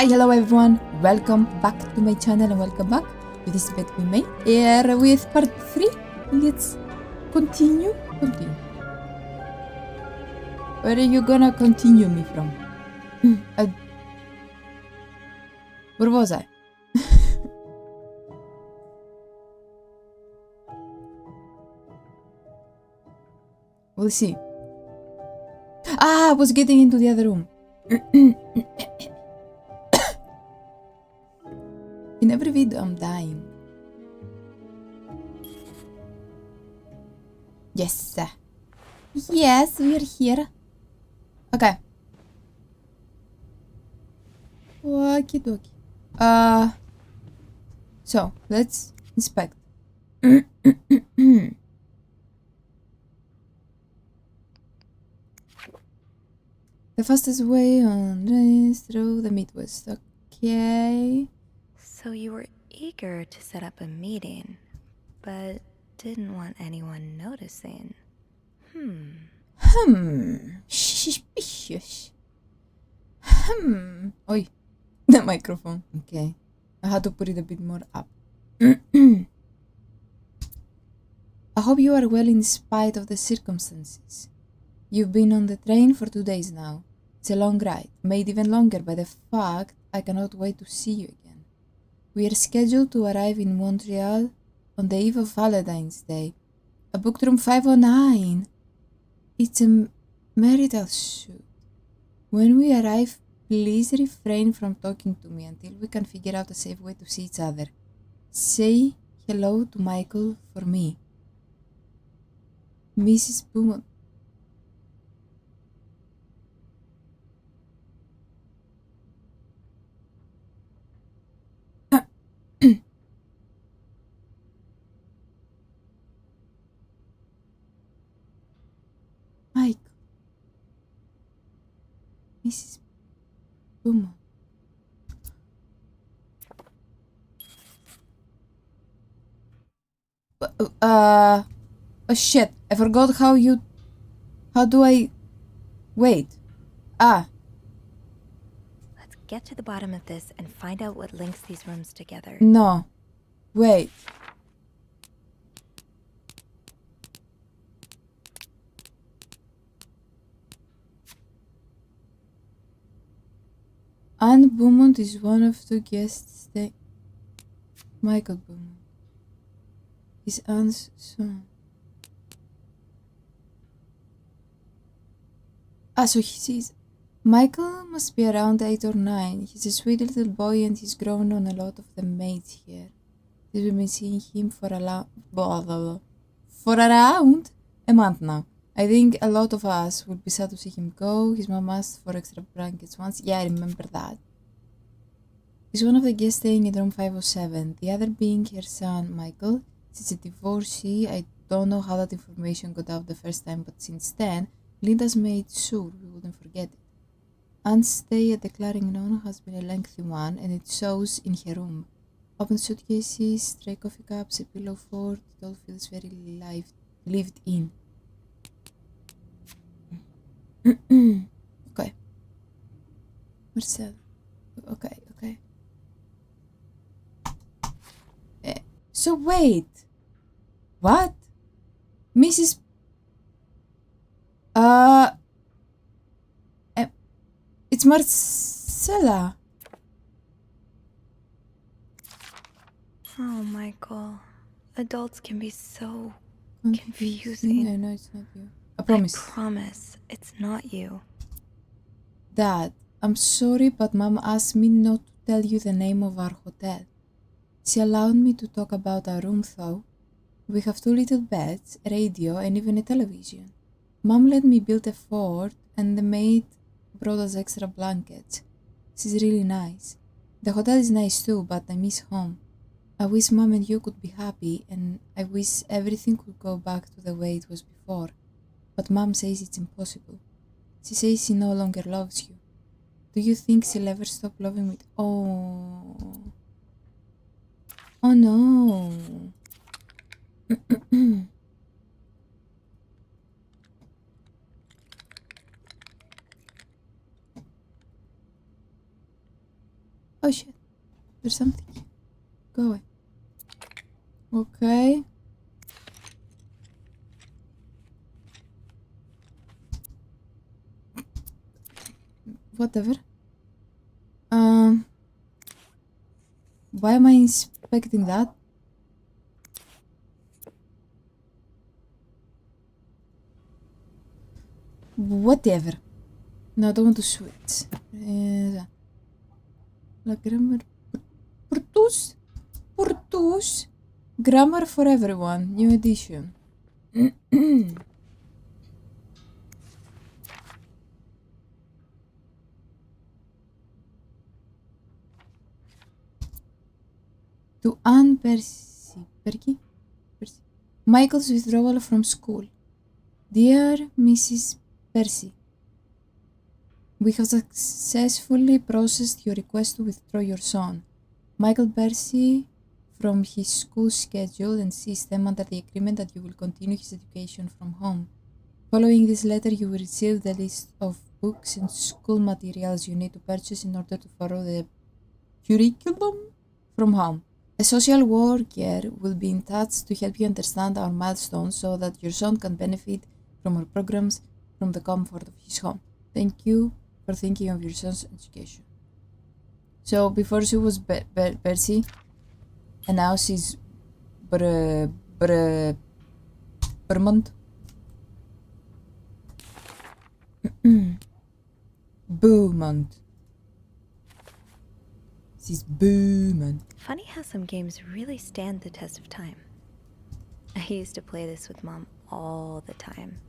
Hi, hello everyone, welcome back to my channel and welcome back to this bed we made. Here with part 3, let's continue. Where are you gonna continue me from? Where was I? We'll see. I was getting into the other room. In every video I'm dying. Yes. Yes, we're here. Okay. Okie dokie. So, let's inspect. The fastest way on this through the Midwest. Okay. So you were eager to set up a meeting, but didn't want anyone noticing. Suspicious. Oi. The microphone. Okay. I had to put it a bit more up. I hope you are well in spite of the circumstances. You've been on the train for 2 days now. It's a long ride, made even longer by the fact I cannot wait to see you again. We are scheduled to arrive in Montreal on the eve of Valentine's Day. I booked room 509. It's a marital suite. When we arrive, please refrain from talking to me until we can figure out a safe way to see each other. Say hello to Michael for me. Mrs. Beaumont. Michael. Mrs. Beaumont. Oh shit, I forgot how do I... Wait. Let's get to the bottom of this and find out what links these rooms together. No. Wait. Anne Beaumont is one of two guests staying. Michael Beaumont is Anne's son. So he sees. Michael must be around 8 or 9. He's a sweet little boy and he's grown on a lot of the maids here. We've been seeing him for around a month now. I think a lot of us would be sad to see him go. His mom asked for extra blankets once. Yeah, I remember that. He's one of the guests staying in room 507, the other being her son, Michael. She's a divorcee. I don't know how that information got out the first time, but since then, Linda's made sure we wouldn't forget it. Anne's stay at the Clarendon has been a lengthy one, and it shows in her room. Open suitcases, stray coffee cups, a pillow fort, it all feels very lived in. Okay. Marcel. Okay. So wait. What? Mrs. It's Marcella. Oh, Michael. Adults can be so confusing. confusing. I know it's not you. I promise. I promise it's not you. Dad, I'm sorry, but Mom asked me not to tell you the name of our hotel. She allowed me to talk about our room though. We have 2 little beds, a radio, and even a television. Mom let me build a fort, and the maid brought us extra blankets. She's really nice. The hotel is nice too, but I miss home. I wish Mom and you could be happy, and I wish everything could go back to the way it was before. But Mom says it's impossible. She says she no longer loves you. Do you think she'll ever stop loving me? Oh no. Oh shit. There's something here. Go away. Okay. Whatever. Why am I inspecting that? Whatever. No, I don't want to switch. La grammar. Portus. Grammar for everyone. New edition. To Anne Percy. Michael's withdrawal from school. Dear Mrs. Percy, we have successfully processed your request to withdraw your son, Michael Percy, from his school schedule and system under the agreement that you will continue his education from home. Following this letter, you will receive the list of books and school materials you need to purchase in order to follow the curriculum from home. A social worker will be in touch to help you understand our milestones so that your son can benefit from our programs from the comfort of his home. Thank you for thinking of your son's education. So before she was Percy, and now she's Vermont. Beaumont. She's Beaumont. Funny how some games really stand the test of time. I used to play this with Mom all the time.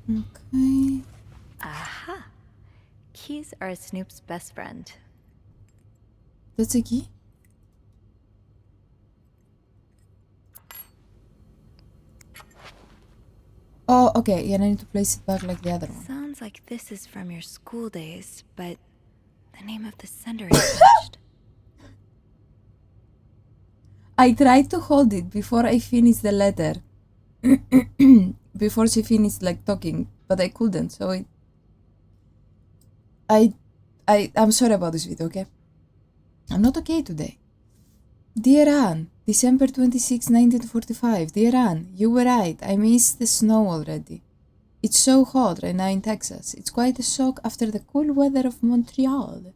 Okay. Aha! Keys are Snoop's best friend. That's a key? Oh, okay. Yeah, I need to place it back like the other one. Sounds like this is from your school days, but the name of the sender is switched. I tried to hold it before I finished the letter. Before she finished like talking, but I couldn't, so I'm sorry about this video, okay? I'm not okay today. Dear Anne, December 26, 1945. Dear Anne, you were right. I miss the snow already. It's so hot right now in Texas. It's quite a shock after the cool weather of Montreal.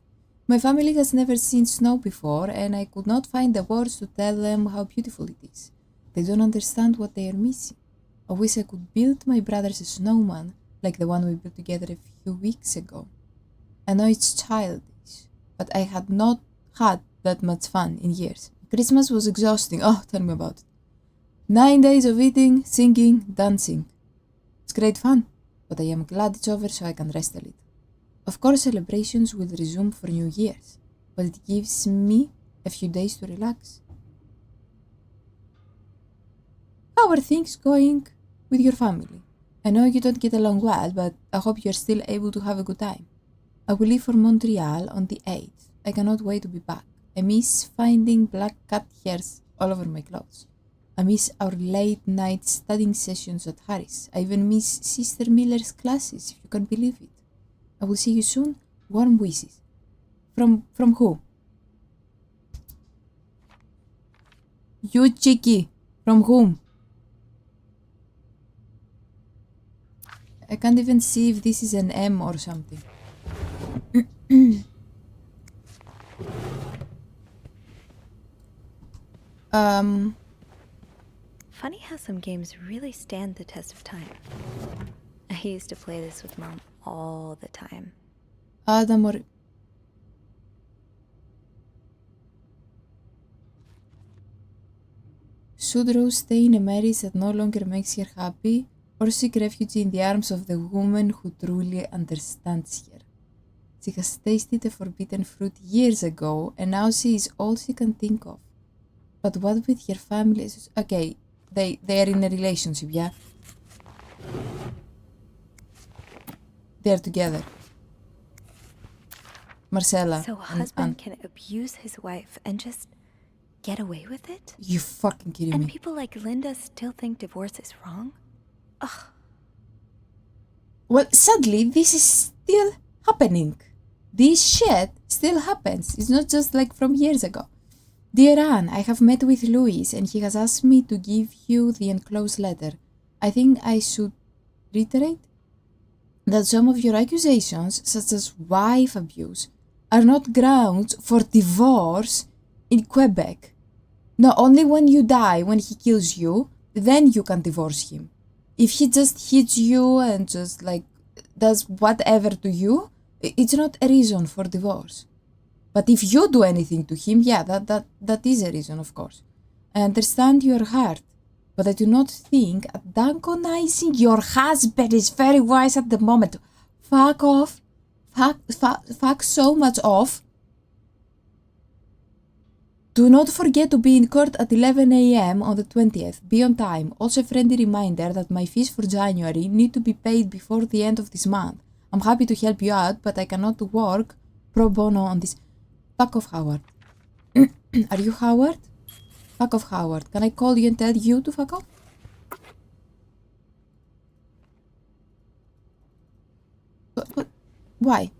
My family has never seen snow before, and I could not find the words to tell them how beautiful it is. They don't understand what they are missing. I wish I could build my brothers a snowman like the one we built together a few weeks ago. I know it's childish, but I had not had that much fun in years. Christmas was exhausting. Oh, tell me about it. 9 days of eating, singing, dancing. It's great fun, but I am glad it's over so I can rest a little. Of course, celebrations will resume for New Year's, but it gives me a few days to relax. How are things going with your family? I know you don't get along well, but I hope you're still able to have a good time. I will leave for Montreal on the 8th. I cannot wait to be back. I miss finding black cat hairs all over my clothes. I miss our late night studying sessions at Harris. I even miss Sister Miller's classes, if you can believe it. I will see you soon. Warm wishes. From who? You cheeky. From whom? I can't even see if this is an M or something. Funny how some games really stand the test of time. I used to play this with Mom all the time. Adam or... Should Rose stay in a marriage that no longer makes her happy, or seek refuge in the arms of the woman who truly understands her? She has tasted the forbidden fruit years ago, and now she is all she can think of. But what with her family? Okay, they are in a relationship, yeah? They're together. Marcella. So a husband can abuse his wife and just get away with it? You fucking kidding And me? people like Linda still think divorce is wrong? Ugh. Well, sadly, this is still happening. This shit still happens. It's not just like from years ago. Dear Anne, I have met with Louis and he has asked me to give you the enclosed letter. I think I should reiterate that some of your accusations, such as wife abuse, are not grounds for divorce in Quebec. No, only when you die, when he kills you, then you can divorce him. If he just hits you and just like does whatever to you, it's not a reason for divorce. But if you do anything to him, yeah, that is a reason, of course. I understand your heart, but I do not think antagonizing your husband is very wise at the moment. Fuck off. Fuck so much off. Do not forget to be in court at 11 a.m. on the 20th. Be on time. Also a friendly reminder that my fees for January need to be paid before the end of this month. I'm happy to help you out, but I cannot work pro bono on this. Fuck off, Howard. Are you Howard? Fuck off, Howard. Can I call you and tell you to fuck off? But why?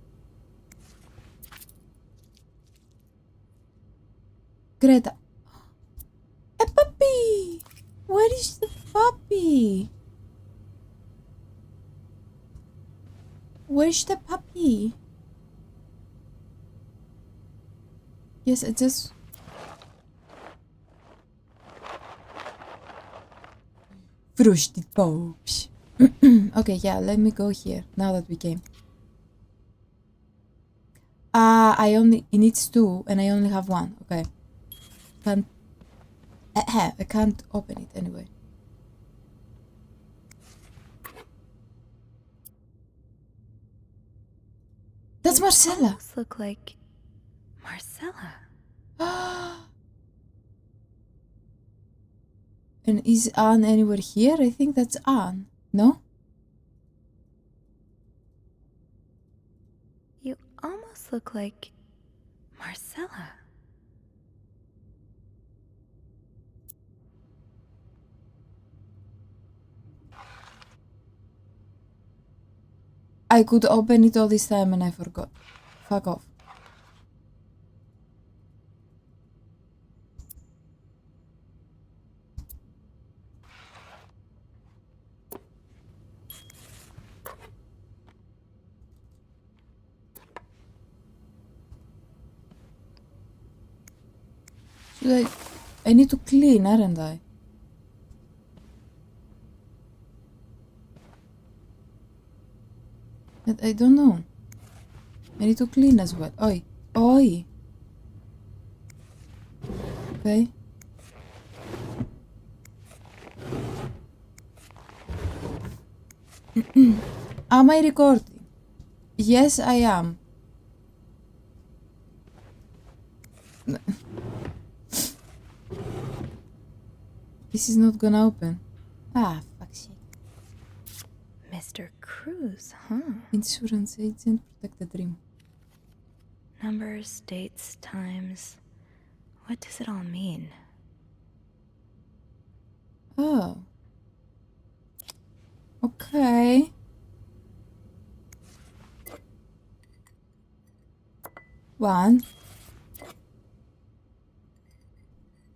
Greta. A puppy! Where is the puppy? Where's the puppy? Yes, it just... Frosted Pops. Okay, yeah, let me go here, now that we came. It needs two, and I only have one, okay. I can't open it anyway. That's Marcella! Almost look like Marcella. And is Anne anywhere here? I think that's Anne. No? You almost look like Marcella. I could open it all this time and I forgot. Fuck off. I need to clean, aren't I? But I don't know. I need to clean as well. Oi. Oi. Okay. Am I recording? Yes, I am. This is not gonna open. Ah, fuck shit. Mr. Cruz, huh? Insurance agent, protect the dream. Numbers, dates, times. What does it all mean? Oh. Okay. One.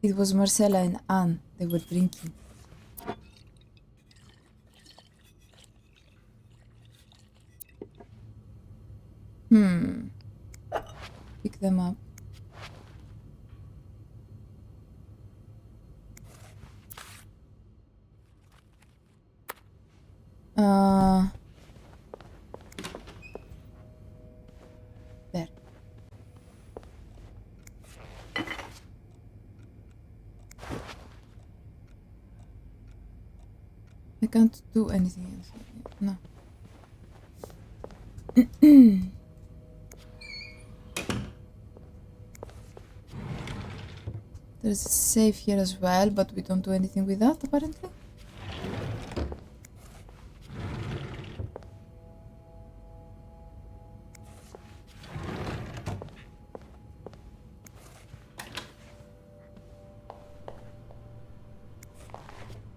It was Marcella and Anne. They were drinking. Pick them up. There. I can't do anything else. No. There's a safe here as well, but we don't do anything with that, apparently.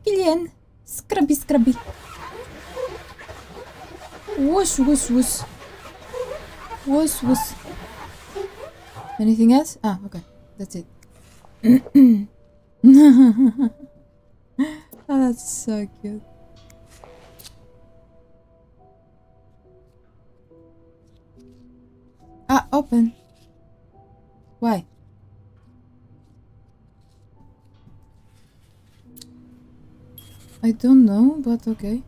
Killian! Scrubby, scrubby! Whoosh, whoosh, whoosh! Was anything else? Ah, okay. That's it. Oh, that's so cute. Ah, open. Why? I don't know, but okay.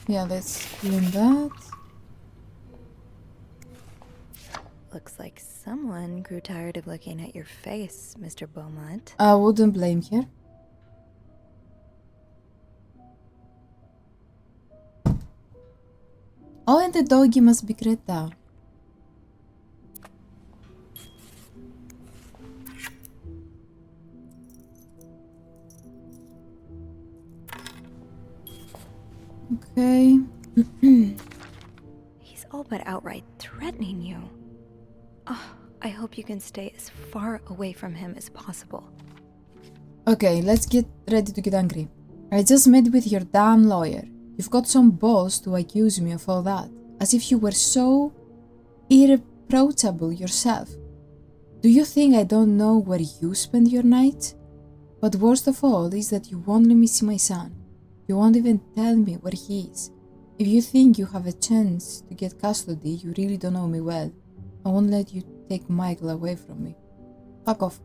Yeah, let's clean that. Looks like someone grew tired of looking at your face, Mr. Beaumont. I wouldn't blame her. Oh, and the doggy must be Greta. Okay. He's all but outright threatening you. Oh, I hope you can stay as far away from him as possible. Okay, let's get ready to get angry. I just met with your damn lawyer. You've got some balls to accuse me of all that, as if you were so irreproachable yourself. Do you think I don't know where you spend your nights? But worst of all is that you won't let me see my son. You won't even tell me where he is. If you think you have a chance to get custody, you really don't know me well. I won't let you take Michael away from me. Fuck off.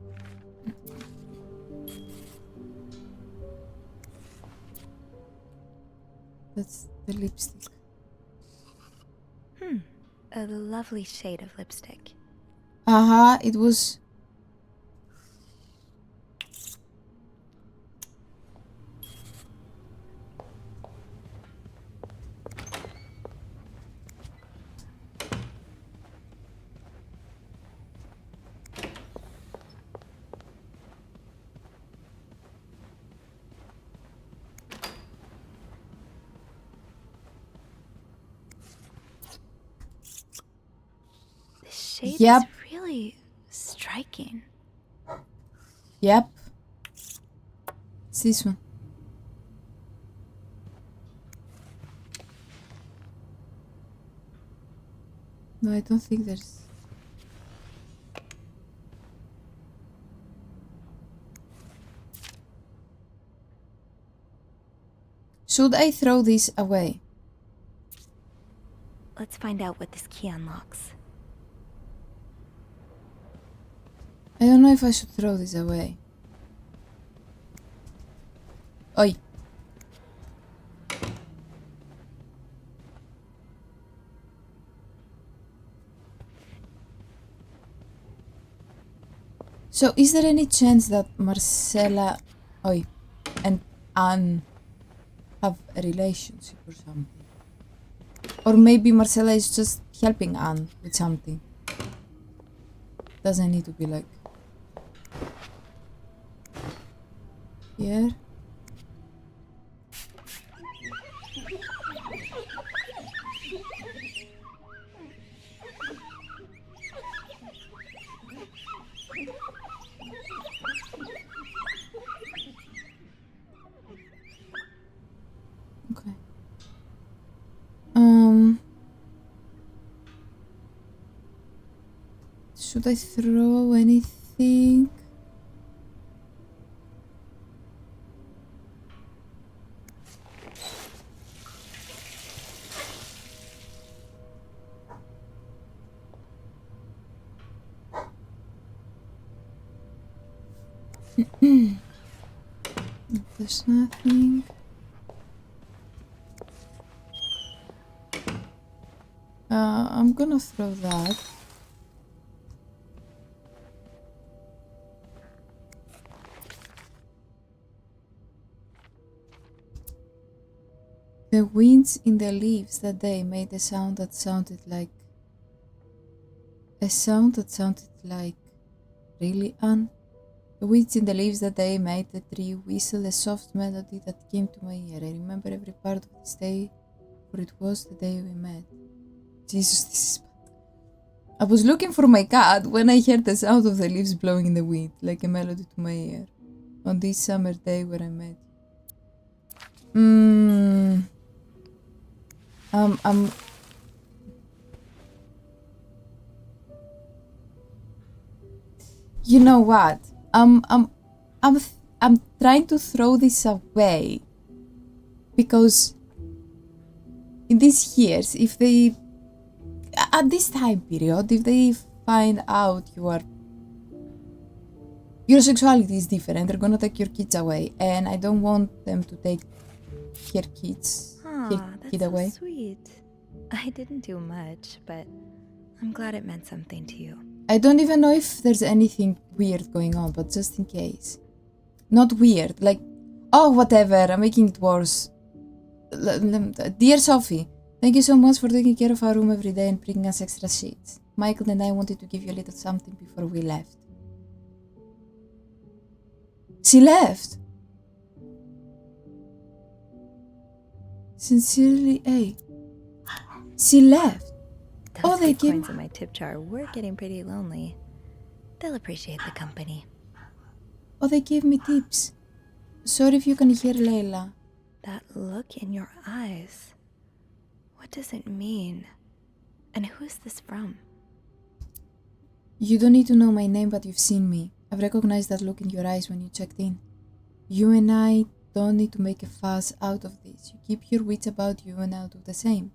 That's the lipstick. A lovely shade of lipstick. It was... The shade Yep. is really striking. Yep. It's this one. No, I don't think there's... Should I throw this away? Let's find out what this key unlocks. I don't know if I should throw this away. Oi. So, is there any chance that Marcella, and Anne have a relationship or something? Or maybe Marcella is just helping Anne with something. Doesn't need to be like... Here. Okay. Should I throw anything? There's nothing. I'm gonna throw that. The winds in the leaves that day made a sound that sounded like... Really, Anne? The winds in the leaves that day made the tree whistle a soft melody that came to my ear. I remember every part of this day, for it was the day we met. Jesus, this is bad. I was looking for my cat when I heard the sound of the leaves blowing in the wind, like a melody to my ear, on this summer day where I met you. You know what? I'm trying to throw this away because in these years, if they at this time period, if they find out your sexuality is different, they're gonna take your kids away, and I don't want them to take her That's kid so away. sweet. I didn't do much, but I'm glad it meant something to you. I don't even know if there's anything weird going on, but just in case. Not weird, like, oh, whatever, I'm making it worse. Dear Sophie, thank you so much for taking care of our room every day and bringing us extra sheets. Michael and I wanted to give you a little something before we left. She left? Sincerely, A. She left? Those They good gave... coins in my tip jar were getting pretty lonely. They'll appreciate the company. Oh, they gave me tips. Sorry if you can hear Layla. That look in your eyes. What does it mean? And who is this from? You don't need to know my name, but you've seen me. I've recognized that look in your eyes when you checked in. You and I don't need to make a fuss out of this. You keep your wits about you and I'll do the same.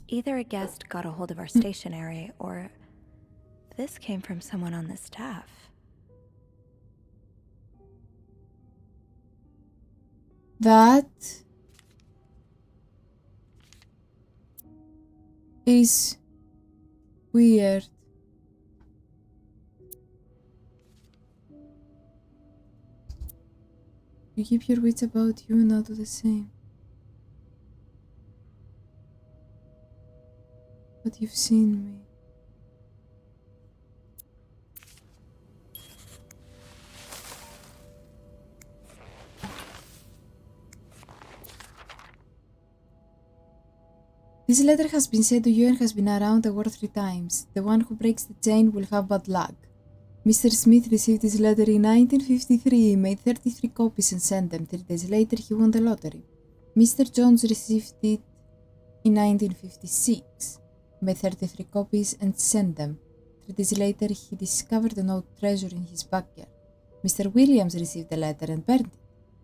Either a guest got a hold of our stationery, or this came from someone on the staff. That is weird. You keep your wits about you and I'll do the same. But you've seen me. This letter has been sent to you and has been around the world 3 times. The one who breaks the chain will have bad luck. Mr. Smith received this letter in 1953, made 33 copies and sent them. 3 days later, he won the lottery. Mr. Jones received it in 1956, made 33 copies and sent them. 3 days later, he discovered an old treasure in his backyard. Mr. Williams received the letter and burned it.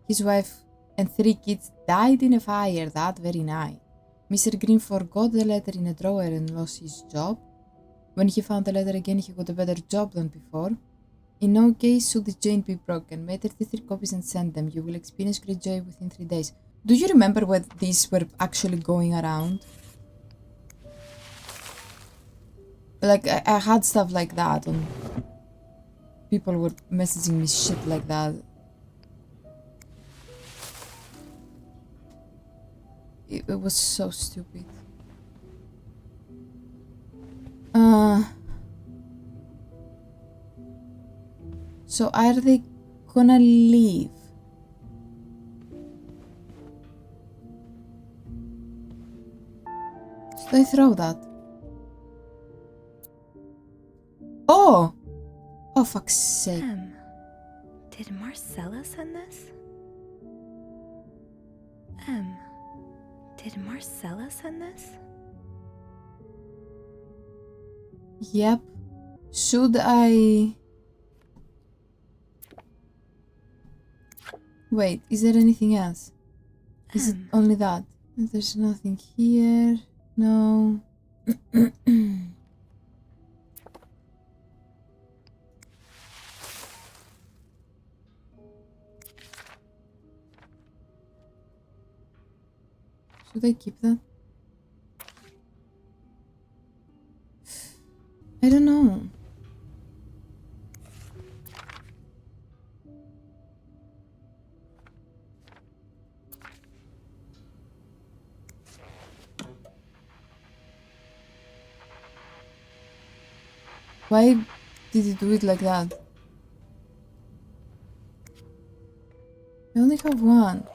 His wife and 3 kids died in a fire that very night. Mr. Green forgot the letter in a drawer and lost his job. When he found the letter again, he got a better job than before. In no case should the chain be broken. Made 33 copies and send them. You will experience great joy within 3 days. Do you remember when these were actually going around? Like, I had stuff like that, and people were messaging me shit like that. It was so stupid. So are they gonna leave? Should I throw that? Oh! Oh, fuck's sake. Did Marcella send this? Did Marcella send this? Yep. Should I... Wait, is there anything else? Is it only that? There's nothing here. No. Should I keep that? I don't know. Why did he do it like that? I only have one.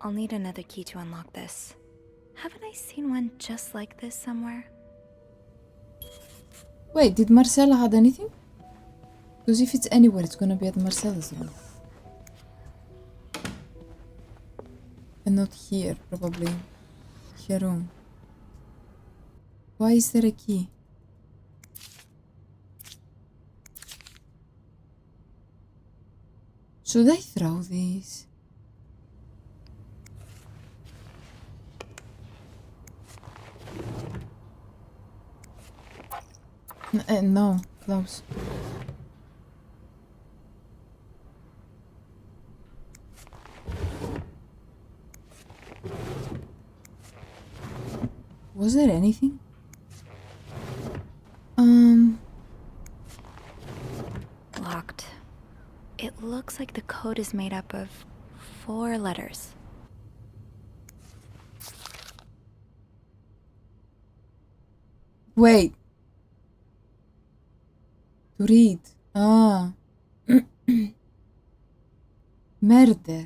I'll need another key to unlock this. Haven't I seen one just like this somewhere? Wait, did Marcella had anything? Because if it's anywhere, it's gonna be at Marcella's room. And not here, probably. Her room. Why is there a key? Should I throw these? No, close. Was there anything? Locked. It looks like the code is made up of 4 letters. Wait. To read. Ah. Murder.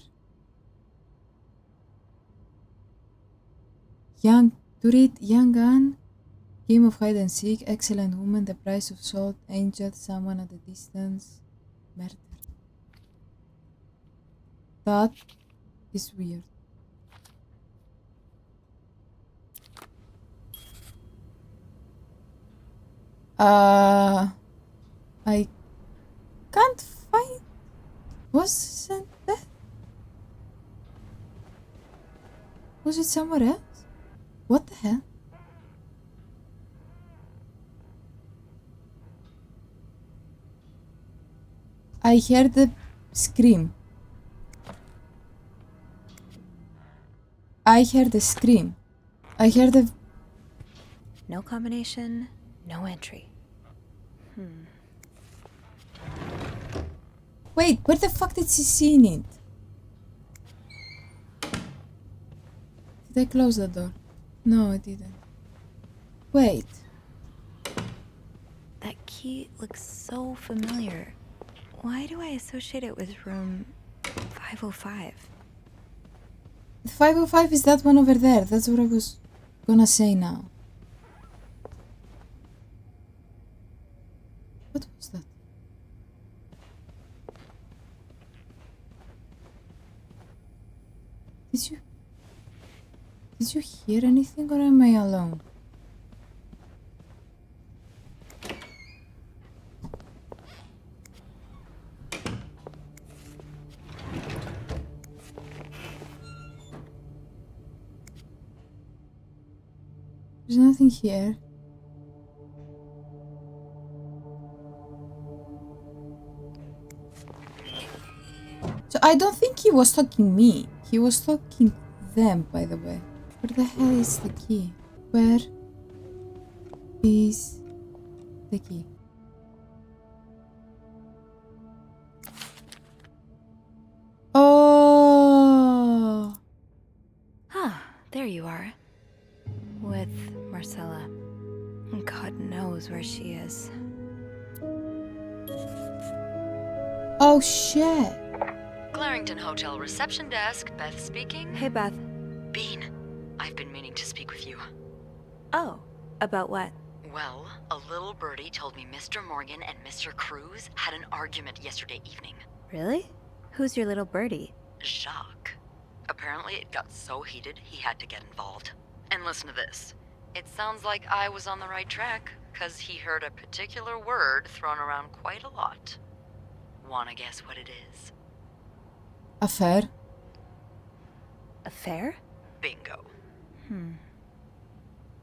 To read young gun. Game of hide and seek. Excellent woman. The price of salt. Angel. Someone at a distance. Murder. That is weird. I can't find. Wasn't that? Was it somewhere else? What the hell? I heard the scream. I heard the scream. I heard the... No combination, no entry. Wait, where the fuck did she see it? Did I close the door? No, I didn't. Wait. That key looks so familiar. Why do I associate it with room 505? 505 is that one over there. That's what I was gonna say now. What was that? Did you hear anything or am I alone? There's nothing here. So I don't think he was talking me. He was talking them, by the way. Where the hell is the key? Where is the key? Oh! There you are. With Marcella. God knows where she is. Oh shit! Clarington Hotel reception desk, Beth speaking. Hey, Beth. Bean, I've been meaning to speak with you. Oh, about what? Well, a little birdie told me Mr. Morgan and Mr. Cruz had an argument yesterday evening. Really? Who's your little birdie? Jacques. Apparently it got so heated he had to get involved. And listen to this. It sounds like I was on the right track, 'cause he heard a particular word thrown around quite a lot. Wanna guess what it is? Affair? Affair? Bingo.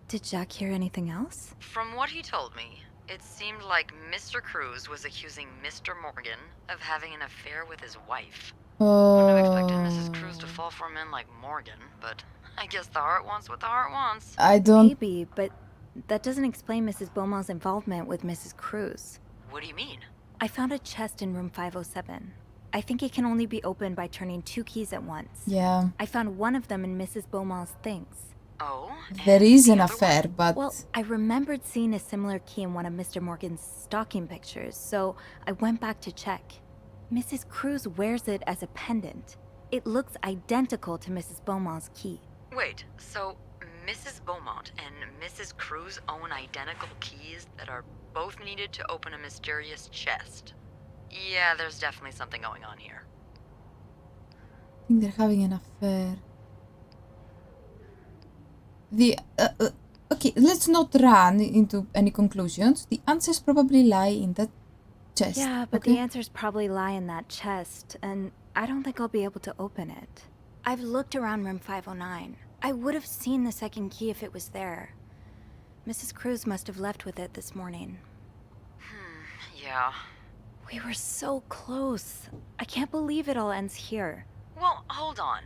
Did Jack hear anything else? From what he told me, it seemed like Mr. Cruz was accusing Mr. Morgan of having an affair with his wife. Wouldn't have expected Mrs. Cruz to fall for a man like Morgan, but I guess the heart wants what the heart wants. I don't... Maybe, but that doesn't explain Mrs. Beaumont's involvement with Mrs. Cruz. What do you mean? I found a chest in room 507. I think it can only be opened by turning 2 keys at once. Yeah. I found one of them in Mrs. Beaumont's things. Oh? There and is the an other affair, one? but... Well, I remembered seeing a similar key in one of Mr. Morgan's stalking pictures, so I went back to check. Mrs. Cruz wears it as a pendant. It looks identical to Mrs. Beaumont's key. Wait, so Mrs. Beaumont and Mrs. Cruz own identical keys that are both needed to open a mysterious chest? Yeah, there's definitely something going on here. I think they're having an affair. Okay, let's not run into any conclusions. The answers probably lie in that chest. Yeah, but the answers probably lie in that chest, and I don't think I'll be able to open it. I've looked around room 509. I would have seen the second key if it was there. Mrs. Cruz must have left with it this morning. Yeah. We were so close. I can't believe it all ends here. Well, hold on.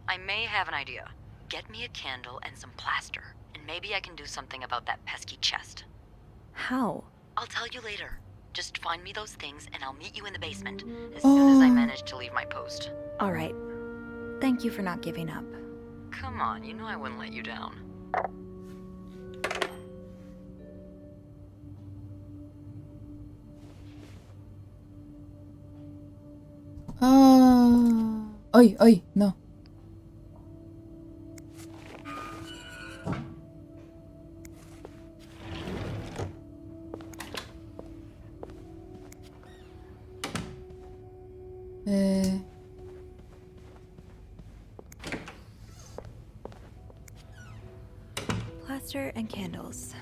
I may have an idea. Get me a candle and some plaster, and maybe I can do something about that pesky chest. How? I'll tell you later. Just find me those things and I'll meet you in the basement as soon as I manage to leave my post. All right. Thank you for not giving up. Come on, you know I wouldn't let you down. Oi, oi, no. Plaster and candles.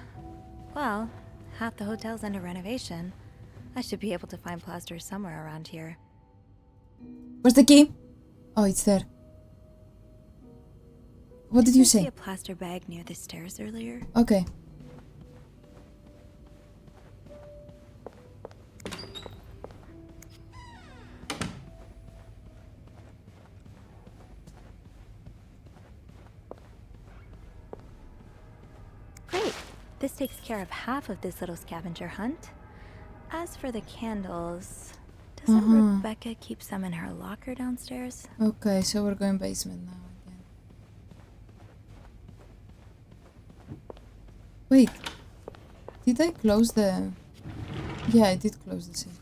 Well, half the hotel's under renovation. I should be able to find plaster somewhere around here. Where's the key? Oh, it's there. What did you say? I see a plaster bag near the stairs earlier. Okay. Great. This takes care of half of this little scavenger hunt. As for the candles, doesn't Rebecca keep some in her locker downstairs? Okay, so we're going basement now again. Wait. Did I close the... Yeah, I did close the safe.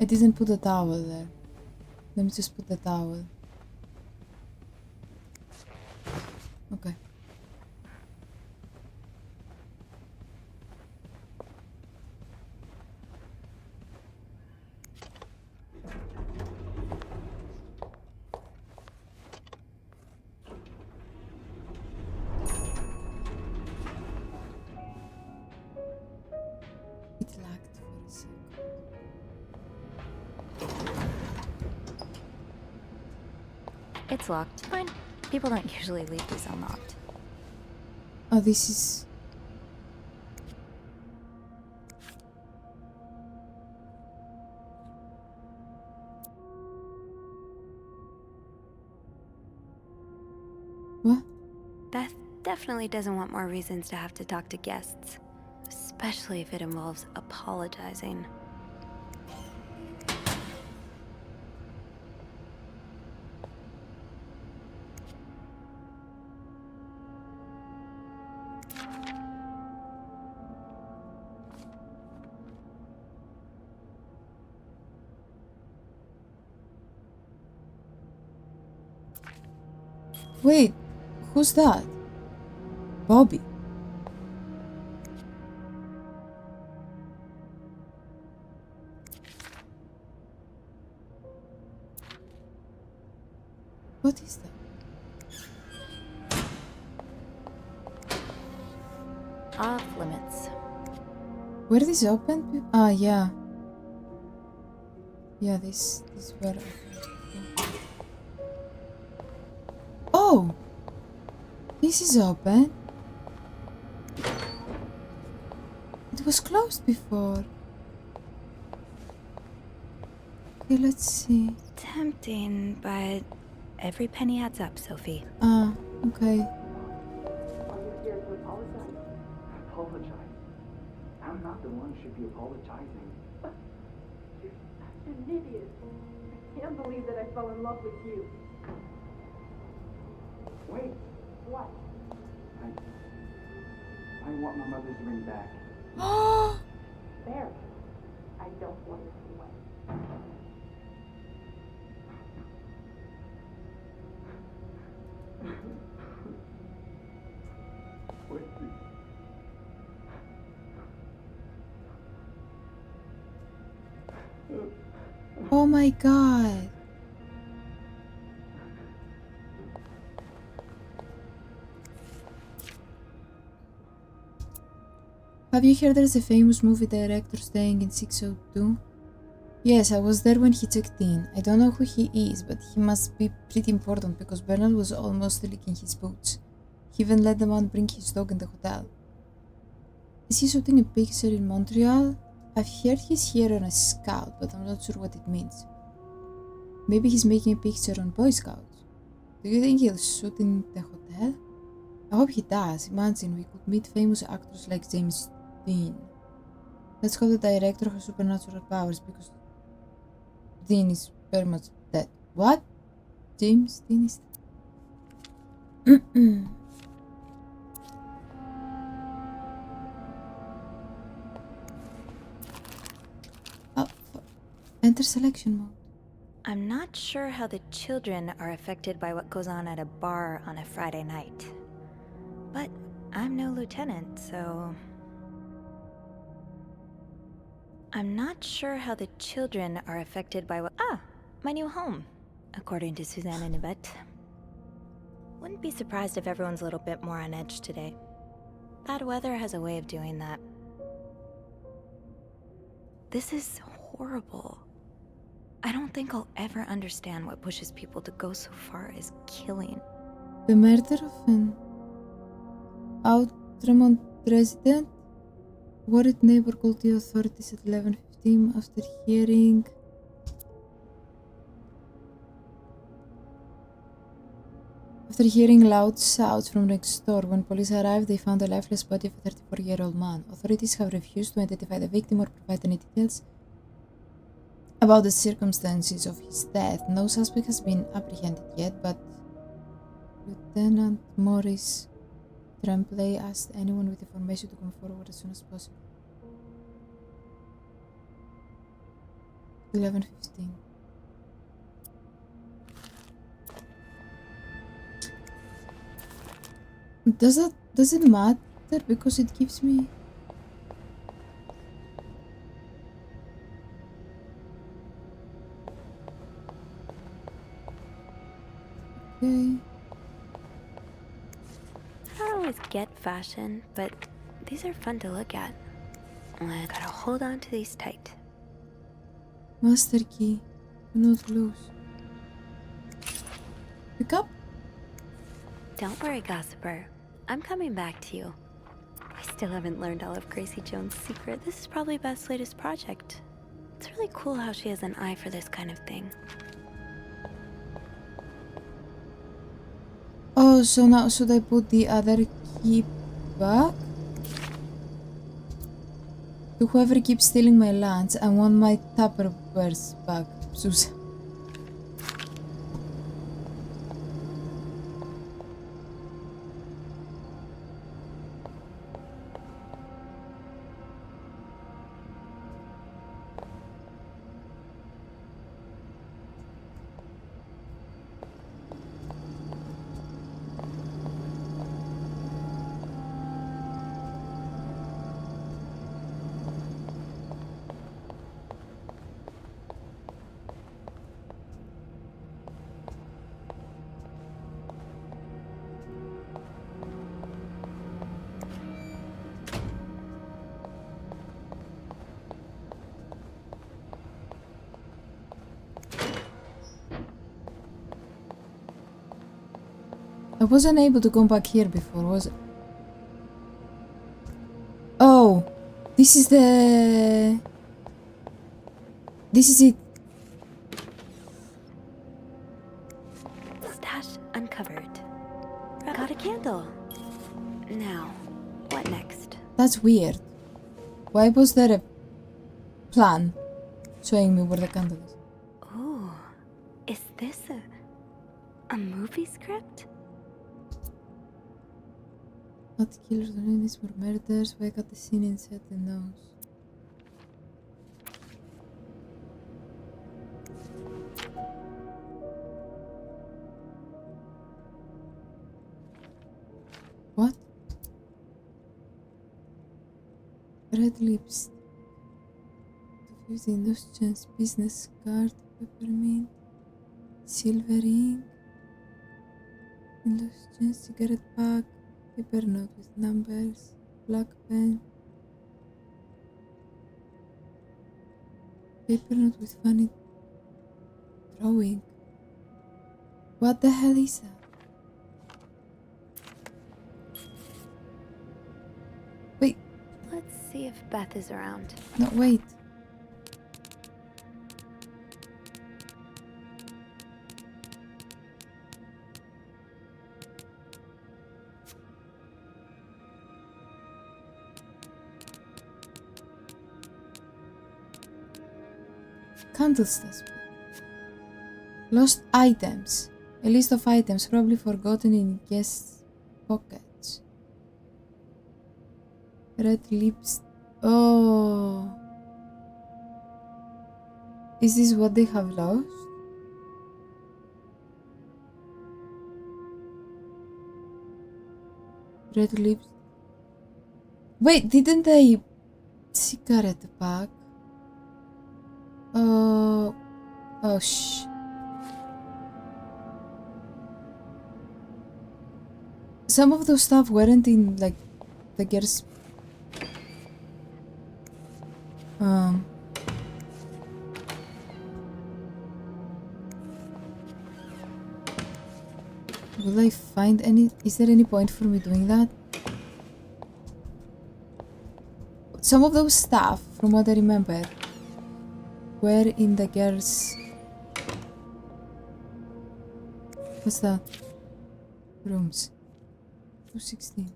I didn't put a towel there. Let me just put the towel. Okay. It lagged for a second. It's locked. Fine. People don't usually leave this unlocked. Oh, this is... What? Beth definitely doesn't want more reasons to have to talk to guests. Especially if it involves apologizing. Wait, who's that? Bobby. What is that? Off limits. Were these open? Ah, yeah. Yeah, these were open. Oh! This is open. It was closed before. Okay, let's see. Tempting, but every penny adds up, Sophie. Ah, okay. I'm here to apologize. Apologize? I'm not the one who should be apologizing. You're such an idiot. I can't believe that I fell in love with you. Wait, What? I want my mother's ring back. There. I don't want it away. Wait. Oh my god. Have you heard there's a famous movie director staying in 602? Yes, I was there when he checked in. I don't know who he is, but he must be pretty important because Bernard was almost licking his boots. He even let the man bring his dog in the hotel. Is he shooting a picture in Montreal? I've heard he's here on a scout, but I'm not sure what it means. Maybe he's making a picture on Boy Scouts. Do you think he'll shoot in the hotel? I hope he does. Imagine we could meet famous actors like James Dean. Let's hope the director has supernatural powers because Dean is very much dead. What? James Dean is dead. Oh, enter selection mode. I'm not sure how the children are affected by what goes on at a bar on a Friday night. But I'm no lieutenant, so... I'm not sure how the children are affected by what... Ah, my new home, according to Suzanne and Yvette. Wouldn't be surprised if everyone's a little bit more on edge today. Bad weather has a way of doing that. This is horrible. I don't think I'll ever understand what pushes people to go so far as killing. The murder of an Outremont resident? Worried neighbor called the authorities at 11:15 after hearing loud shouts from next door. When police arrived, they found the lifeless body of a 34-year-old man. Authorities have refused to identify the victim or provide any details about the circumstances of his death. No suspect has been apprehended yet, but Lieutenant Maurice Tremblay asked anyone with information to come forward as soon as possible. 11:15. Does it matter because it gives me okay. I don't always get fashion, but these are fun to look at. I gotta hold on to these tight. Master key. Do not lose. Pick up? Don't worry, Gossiper. I'm coming back to you. I still haven't learned all of Gracie Jones' secret. This is probably Beth's latest project. It's really cool how she has an eye for this kind of thing. Oh, so now should I put the other key back? To whoever keeps stealing my lunch, I want my Tupperwares back, Susan. I wasn't able to come back here before, was it? Oh, this is it. Stash uncovered. Got a candle. Now, what next? That's weird. Why was there a plan showing me where the candle is? Ooh, is this a movie script? Not killers or enemies for murders. Why got the scene inside the nose? What? Red lips. Diffusing Nostrand's business card, peppermint, silver ink, Nostrand's cigarette pack, paper note with numbers, black pen, Paper note with funny drawing. What the hell is that? Wait, Let's see if Beth is around. no, wait. Candlesticks. Lost items. A list of items probably forgotten in guests' pockets. Red lips. Oh. Is this what they have lost? Red lips. Wait, didn't they... Cigarette pack? Oh, shh. Some of those stuff weren't in, like, the girls... Will I find any... Is there any point for me doing that? Some of those stuff, from what I remember, were in the girls... What's that? Rooms. 216.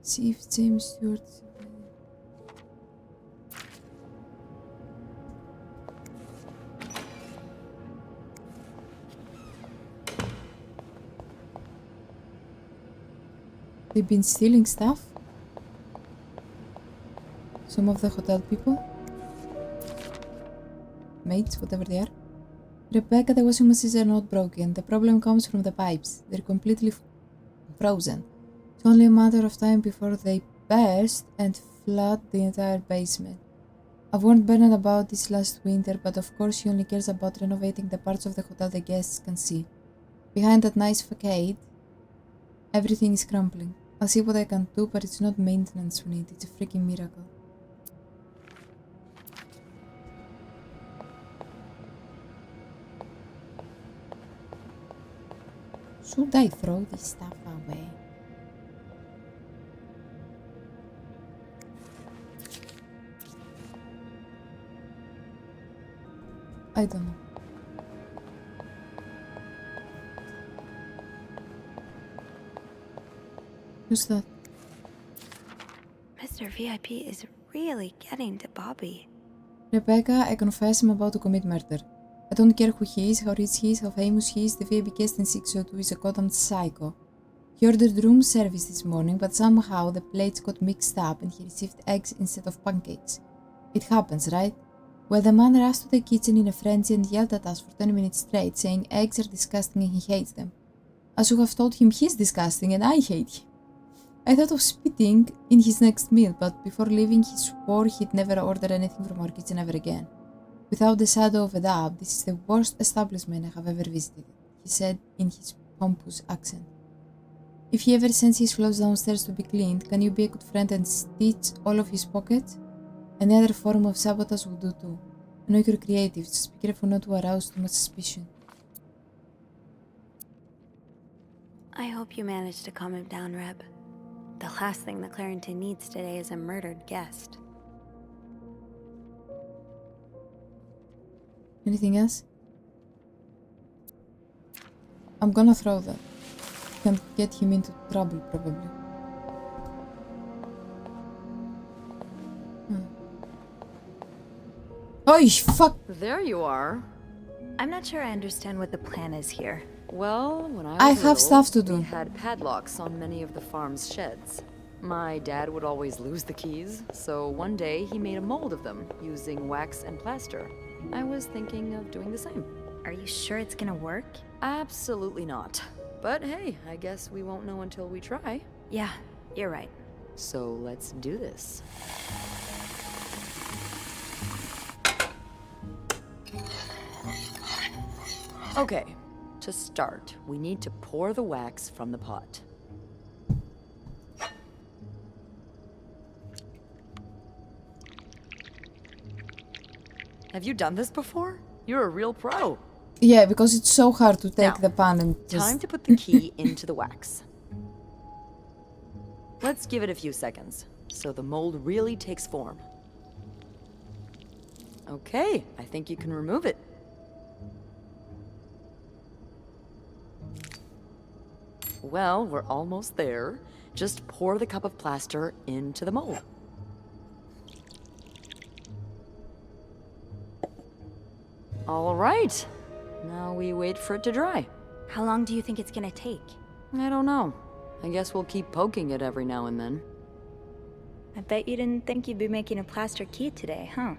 See if James Stewart is available. They've been stealing stuff? Some of the hotel people? Maids, whatever they are. Rebecca, the washing machines are not broken. The problem comes from the pipes. They're completely frozen. It's only a matter of time before they burst and flood the entire basement. I've warned Bernard about this last winter, but of course he only cares about renovating the parts of the hotel the guests can see. Behind that nice facade, everything is crumbling. I'll see what I can do, but it's not maintenance we need, it's a freaking miracle. Should I throw this stuff away? I don't know. Who's that? Mr. VIP is really getting to Bobby. Rebecca, I confess I'm about to commit murder. I don't care who he is, how rich he is, how famous he is, the VIP guest in 602 is a goddamn psycho. He ordered room service this morning, but somehow the plates got mixed up and he received eggs instead of pancakes. It happens, right? Well, the man rushed to the kitchen in a frenzy and yelled at us for 20 minutes straight, saying eggs are disgusting and he hates them. I should have told him he's disgusting and I hate him. I thought of spitting in his next meal, but before leaving he swore he'd never order anything from our kitchen ever again. Without a shadow of a doubt, this is the worst establishment I have ever visited, he said in his pompous accent. If he ever sends his clothes downstairs to be cleaned, can you be a good friend and stitch all of his pockets? Any other form of sabotage will do too. I know you're creative, just be careful not to arouse too much suspicion. I hope you managed to calm him down, Reb. The last thing the Clarington needs today is a murdered guest. Anything else? I'm gonna throw that. Can get him into trouble, probably. Oh, fuck! There you are. I'm not sure I understand what the plan is here. Well, when I was I have little, stuff to do. we had padlocks on many of the farm's sheds. My dad would always lose the keys, so one day he made a mold of them using wax and plaster. I was thinking of doing the same. Are you sure it's gonna work? Absolutely not. But hey, I guess we won't know until we try. Yeah, you're right. So let's do this. Okay, to start, we need to pour the wax from the pot. Have you done this before? You're a real pro. Yeah, because it's so hard to take Now, the pan and just... Time to put the key into the wax. Let's give it a few seconds, so the mold really takes form. Okay, I think you can remove it. Well, we're almost there. Just pour the cup of plaster into the mold. All right. Now we wait for it to dry. How long do you think it's gonna take? I don't know. I guess we'll keep poking it every now and then. I bet you didn't think you'd be making a plaster key today, huh?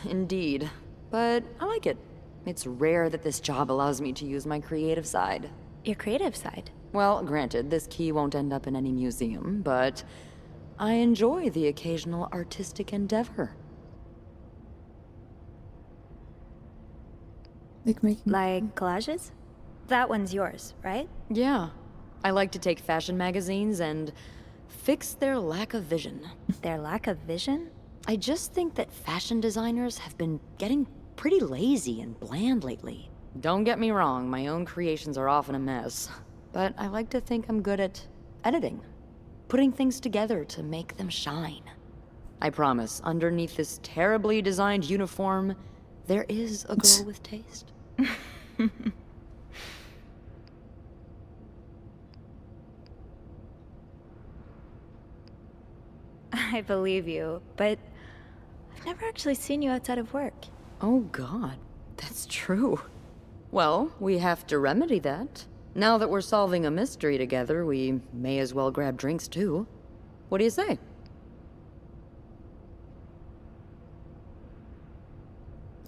Indeed. But I like it. It's rare that this job allows me to use my creative side. Your creative side. Well, granted, this key won't end up in any museum, but I enjoy the occasional artistic endeavor. Like collages? That one's yours, right? Yeah. I like to take fashion magazines and fix their lack of vision. Their lack of vision? I just think that fashion designers have been getting pretty lazy and bland lately. Don't get me wrong, my own creations are often a mess. But I like to think I'm good at editing. Putting things together to make them shine. I promise, underneath this terribly designed uniform, there is a girl with taste. I believe you, but I've never actually seen you outside of work. Oh God, that's true. Well, we have to remedy that. Now that we're solving a mystery together, we may as well grab drinks too. What do you say?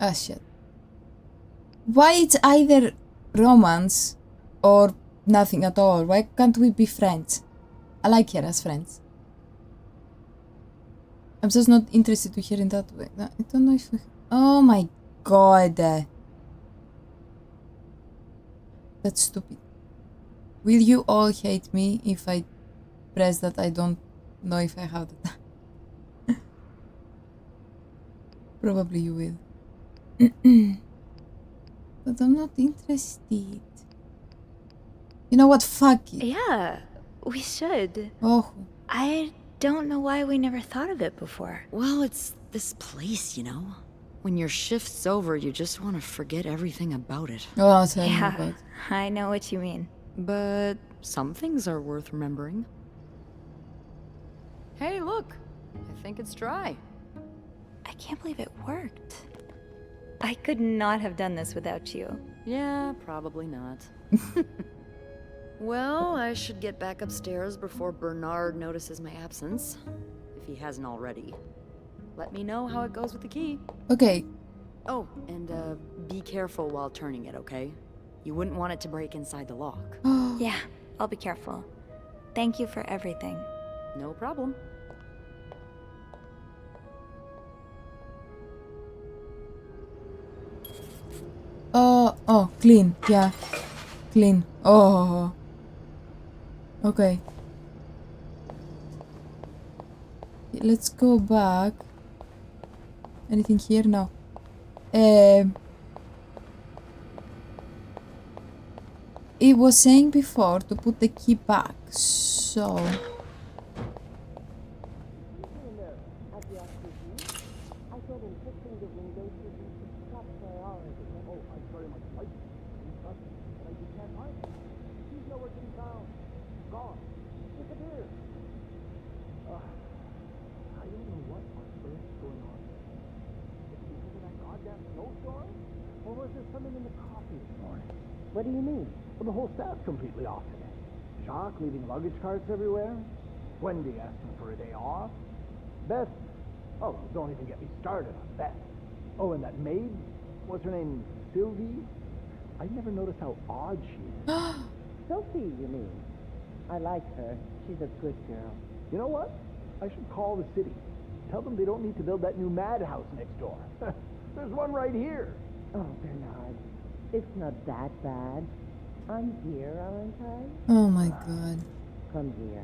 Ah, shit. Why it's either romance or nothing at all? Why can't we be friends? I like her as friends. I'm just not interested to hear in that way. I don't know if we... Oh my god. That's stupid. Will you all hate me if I press that I don't know if I have the time? Probably you will. But I'm not interested. You know what? Fuck it. Yeah, we should. Oh. I don't know why we never thought of it before. Well, it's this place, you know? When your shift's over, you just want to forget everything about it. Oh, I'll tell you Yeah, about. I know what you mean. But some things are worth remembering. Hey, look! I think it's dry. I can't believe it worked. I could not have done this without you. Yeah, probably not. Well, I should get back upstairs before Bernard notices my absence. If he hasn't already. Let me know how it goes with the key. Okay. Oh, and be careful while turning it, okay? You wouldn't want it to break inside the lock. Yeah, I'll be careful. Thank you for everything. No problem. Oh, clean. Yeah. Clean. Oh. Okay. Let's go back. Anything here? No. It was saying before to put the key back, so... What do you mean? Well, the whole staff's completely off today. Jacques leaving luggage carts everywhere. Wendy asking for a day off. Beth. Oh, don't even get me started on Beth. Oh, and that maid. What's her name? Sylvie? I never noticed how odd she is. Sophie, you mean? I like her. She's a good girl. You know what? I should call the city. Tell them they don't need to build that new madhouse next door. There's one right here. Oh, Bernard. It's not that bad. I'm here, aren't I? Oh my god. Come here.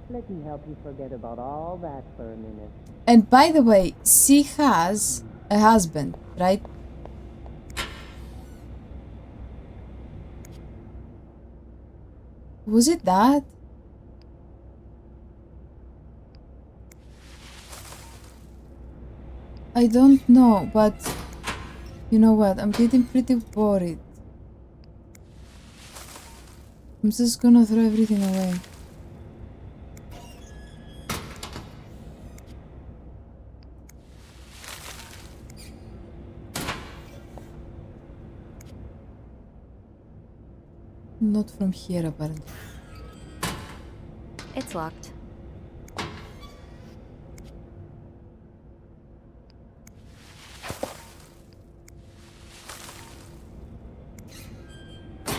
Let me help you forget about all that for a minute. And by the way, she has a husband, right? Was it that? I don't know, but you know what? I'm getting pretty worried. I'm just gonna throw everything away. Not from here, apparently. It's locked.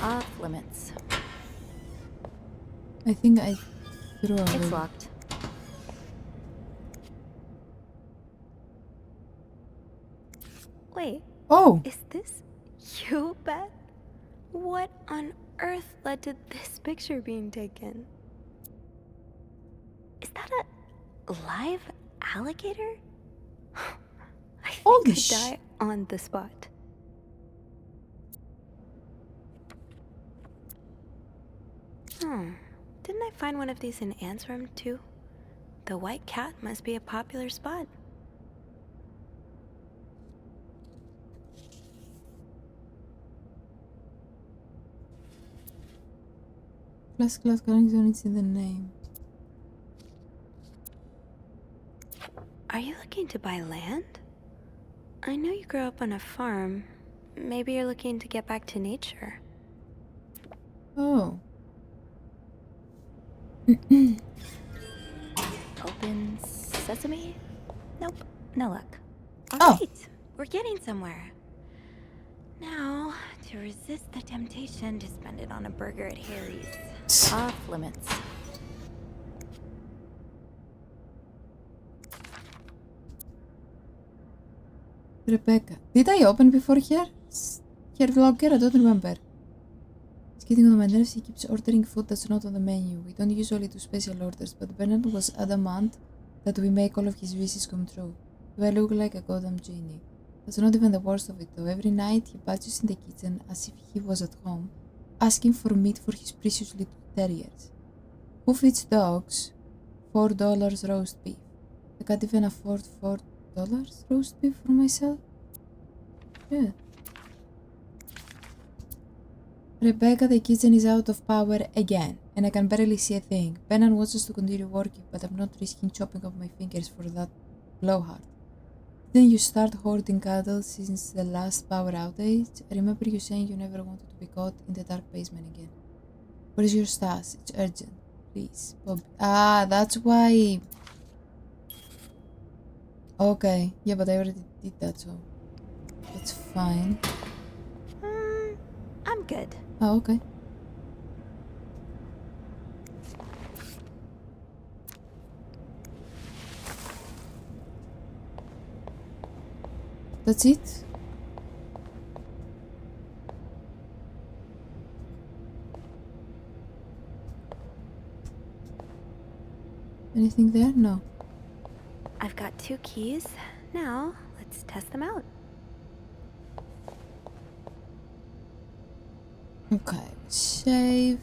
Off limits. I think I threw away. It's locked. Wait, Oh! is this you, Beth? What on earth led to this picture being taken? Is that a live alligator? I think Holy I'd die on the spot. Didn't I find one of these in Anne's room too? The white cat must be a popular spot. Class connection, it's in the name. Are you looking to buy land? I know you grew up on a farm. Maybe you're looking to get back to nature. Oh. Open sesame? Nope, no luck. Oh. Alright, we're getting somewhere. Now, to resist the temptation to spend it on a burger at Harry's. Off limits. Rebecca. Did I open before her? Her vlogger? I don't remember. It's getting on my nerves. He keeps ordering food that's not on the menu. We don't usually do special orders, but Bernard was adamant that we make all of his wishes come true. Do I look like a goddamn genie? That's not even the worst of it though. Every night he badges in the kitchen as if he was at home, asking for meat for his precious little terriers. Who feeds dogs $4 roast beef? I can't even afford $4 roast beef for myself? Yeah. Rebecca, the kitchen is out of power again, and I can barely see a thing. Bernard wants us to continue working, but I'm not risking chopping off my fingers for that blowhard. Didn't you start hoarding cattle since the last power outage? I remember you saying you never wanted to be caught in the dark basement again. Where's your stash? It's urgent. Please, Bob. Ah, that's why. Okay, yeah, but I already did that, so that's fine. I'm good. Oh, okay. That's it? Anything there? No. I've got 2 keys. Now, let's test them out. Okay, saved.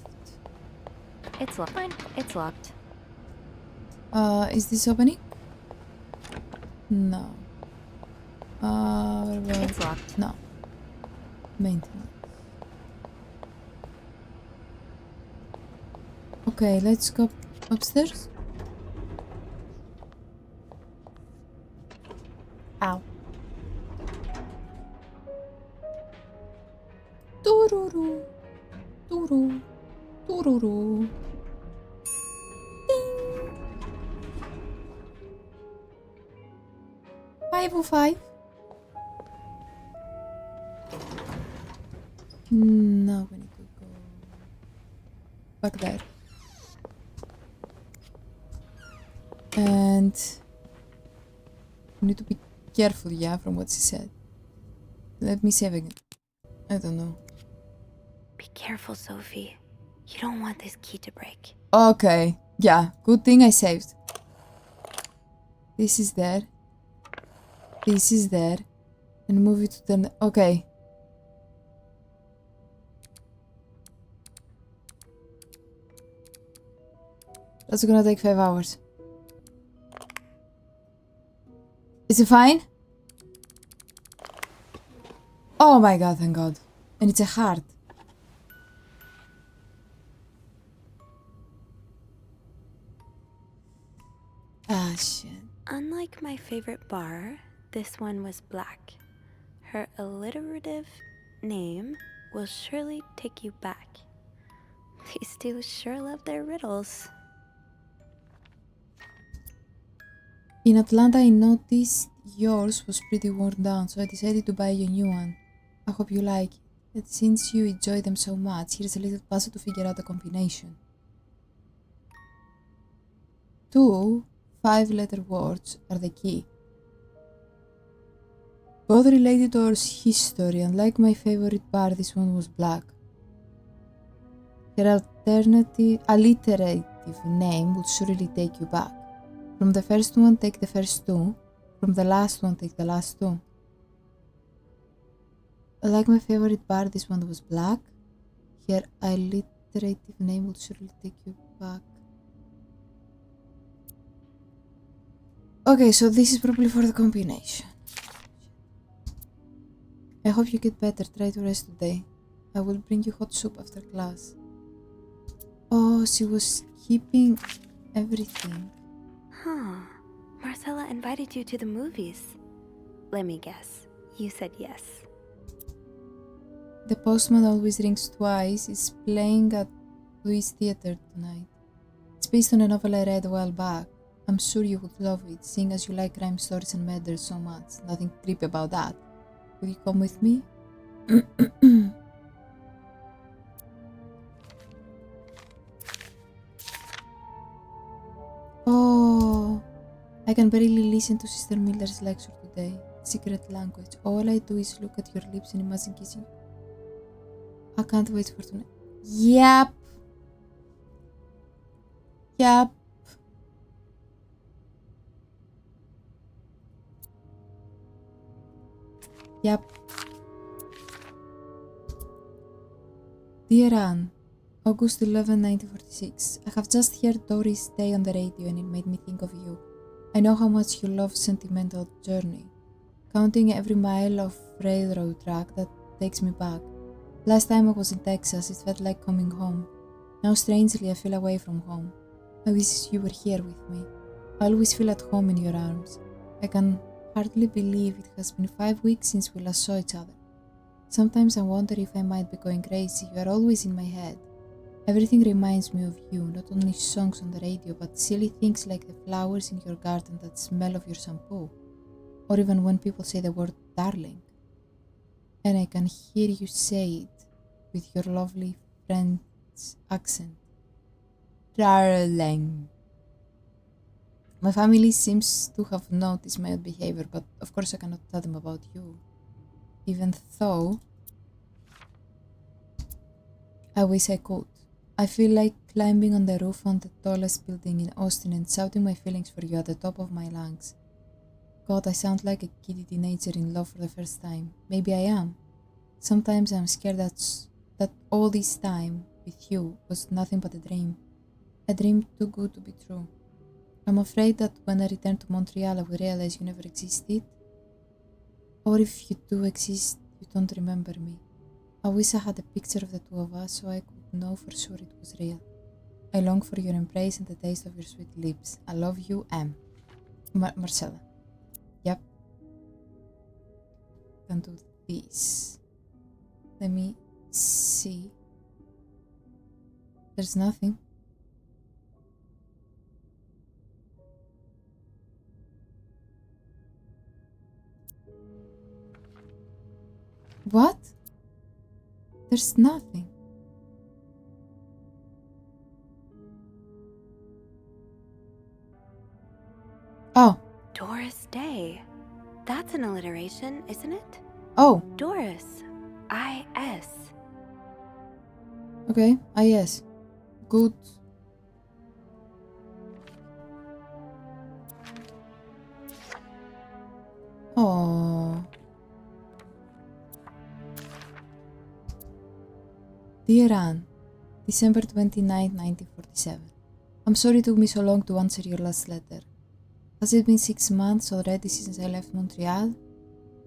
It's locked. Fine, it's locked. Is this opening? No. What about... It's locked. No. Maintenance. Okay, let's go upstairs. Ow. Tururu. Turu. Tururu. Ding. 505. Now we need to go back there. And we need to be careful, yeah, from what she said. Let me save again. I don't know. Be careful, Sophie. You don't want this key to break. Okay. Yeah, good thing I saved. This is there. This is there. And move it to the... Okay. That's gonna take 5 hours. Is it fine? Oh my god, thank god. And it's a heart. Ah, shit. Unlike my favorite bar, this one was black. Her alliterative name will surely take you back. These two sure love their riddles. In Atlanta, I noticed yours was pretty worn down, so I decided to buy you a new one. I hope you like it. And since you enjoy them so much, here's a little puzzle to figure out the combination. 2 5-letter words are the key. Both related to our history, and like my favorite bar, this one was black. Her alliterative name will surely take you back. From the first one, take the first 2. From the last one, take the last 2. Like my favorite bar, this one was black. Her alliterative name will surely take you back. Okay, so this is probably for the combination. I hope you get better. Try to rest today. I will bring you hot soup after class. Oh, she was keeping everything. Huh. Marcella invited you to the movies. Let me guess. You said yes. The Postman Always Rings Twice is playing at Louis Theatre tonight. It's based on a novel I read a while back. I'm sure you would love it, seeing as you like crime stories and murders so much. Nothing creepy about that. Will you come with me? Oh, I can barely listen to Sister Miller's lecture today. Secret language. All I do is look at your lips and imagine kissing. I can't wait for tonight. Yep. Yep. Yep. Dear Anne, August 11, 1946. I have just heard Doris Day on the radio and it made me think of you. I know how much you love Sentimental Journey. Counting every mile of railroad track that takes me back. Last time I was in Texas, it felt like coming home. Now strangely I feel away from home. I wish you were here with me. I always feel at home in your arms. I can hardly believe it has been 5 weeks since we last saw each other. Sometimes I wonder if I might be going crazy. You are always in my head. Everything reminds me of you, not only songs on the radio, but silly things like the flowers in your garden that smell of your shampoo, or even when people say the word darling. And I can hear you say it with your lovely French accent. Darling. My family seems to have noticed my odd behavior, but of course I cannot tell them about you. Even though I wish I could. I feel like climbing on the roof on the tallest building in Austin and shouting my feelings for you at the top of my lungs. God, I sound like a giddy teenager in love for the first time. Maybe I am. Sometimes I'm scared that all this time with you was nothing but a dream. A dream too good to be true. I'm afraid that when I return to Montreal I will realize you never existed. Or if you do exist, you don't remember me. I wish I had a picture of the two of us so I could know for sure it was real. I long for your embrace and the taste of your sweet lips. I love you, M. Marcella. Yep. Can do this. Let me see. There's nothing. What? There's nothing. Oh. Doris Day. That's an alliteration, isn't it? Oh. Doris. IS. Okay, IS. Good. Oh. Dear Anne, December 29, 1947. I'm sorry it took me so long to answer your last letter. Has it been 6 months already since I left Montreal?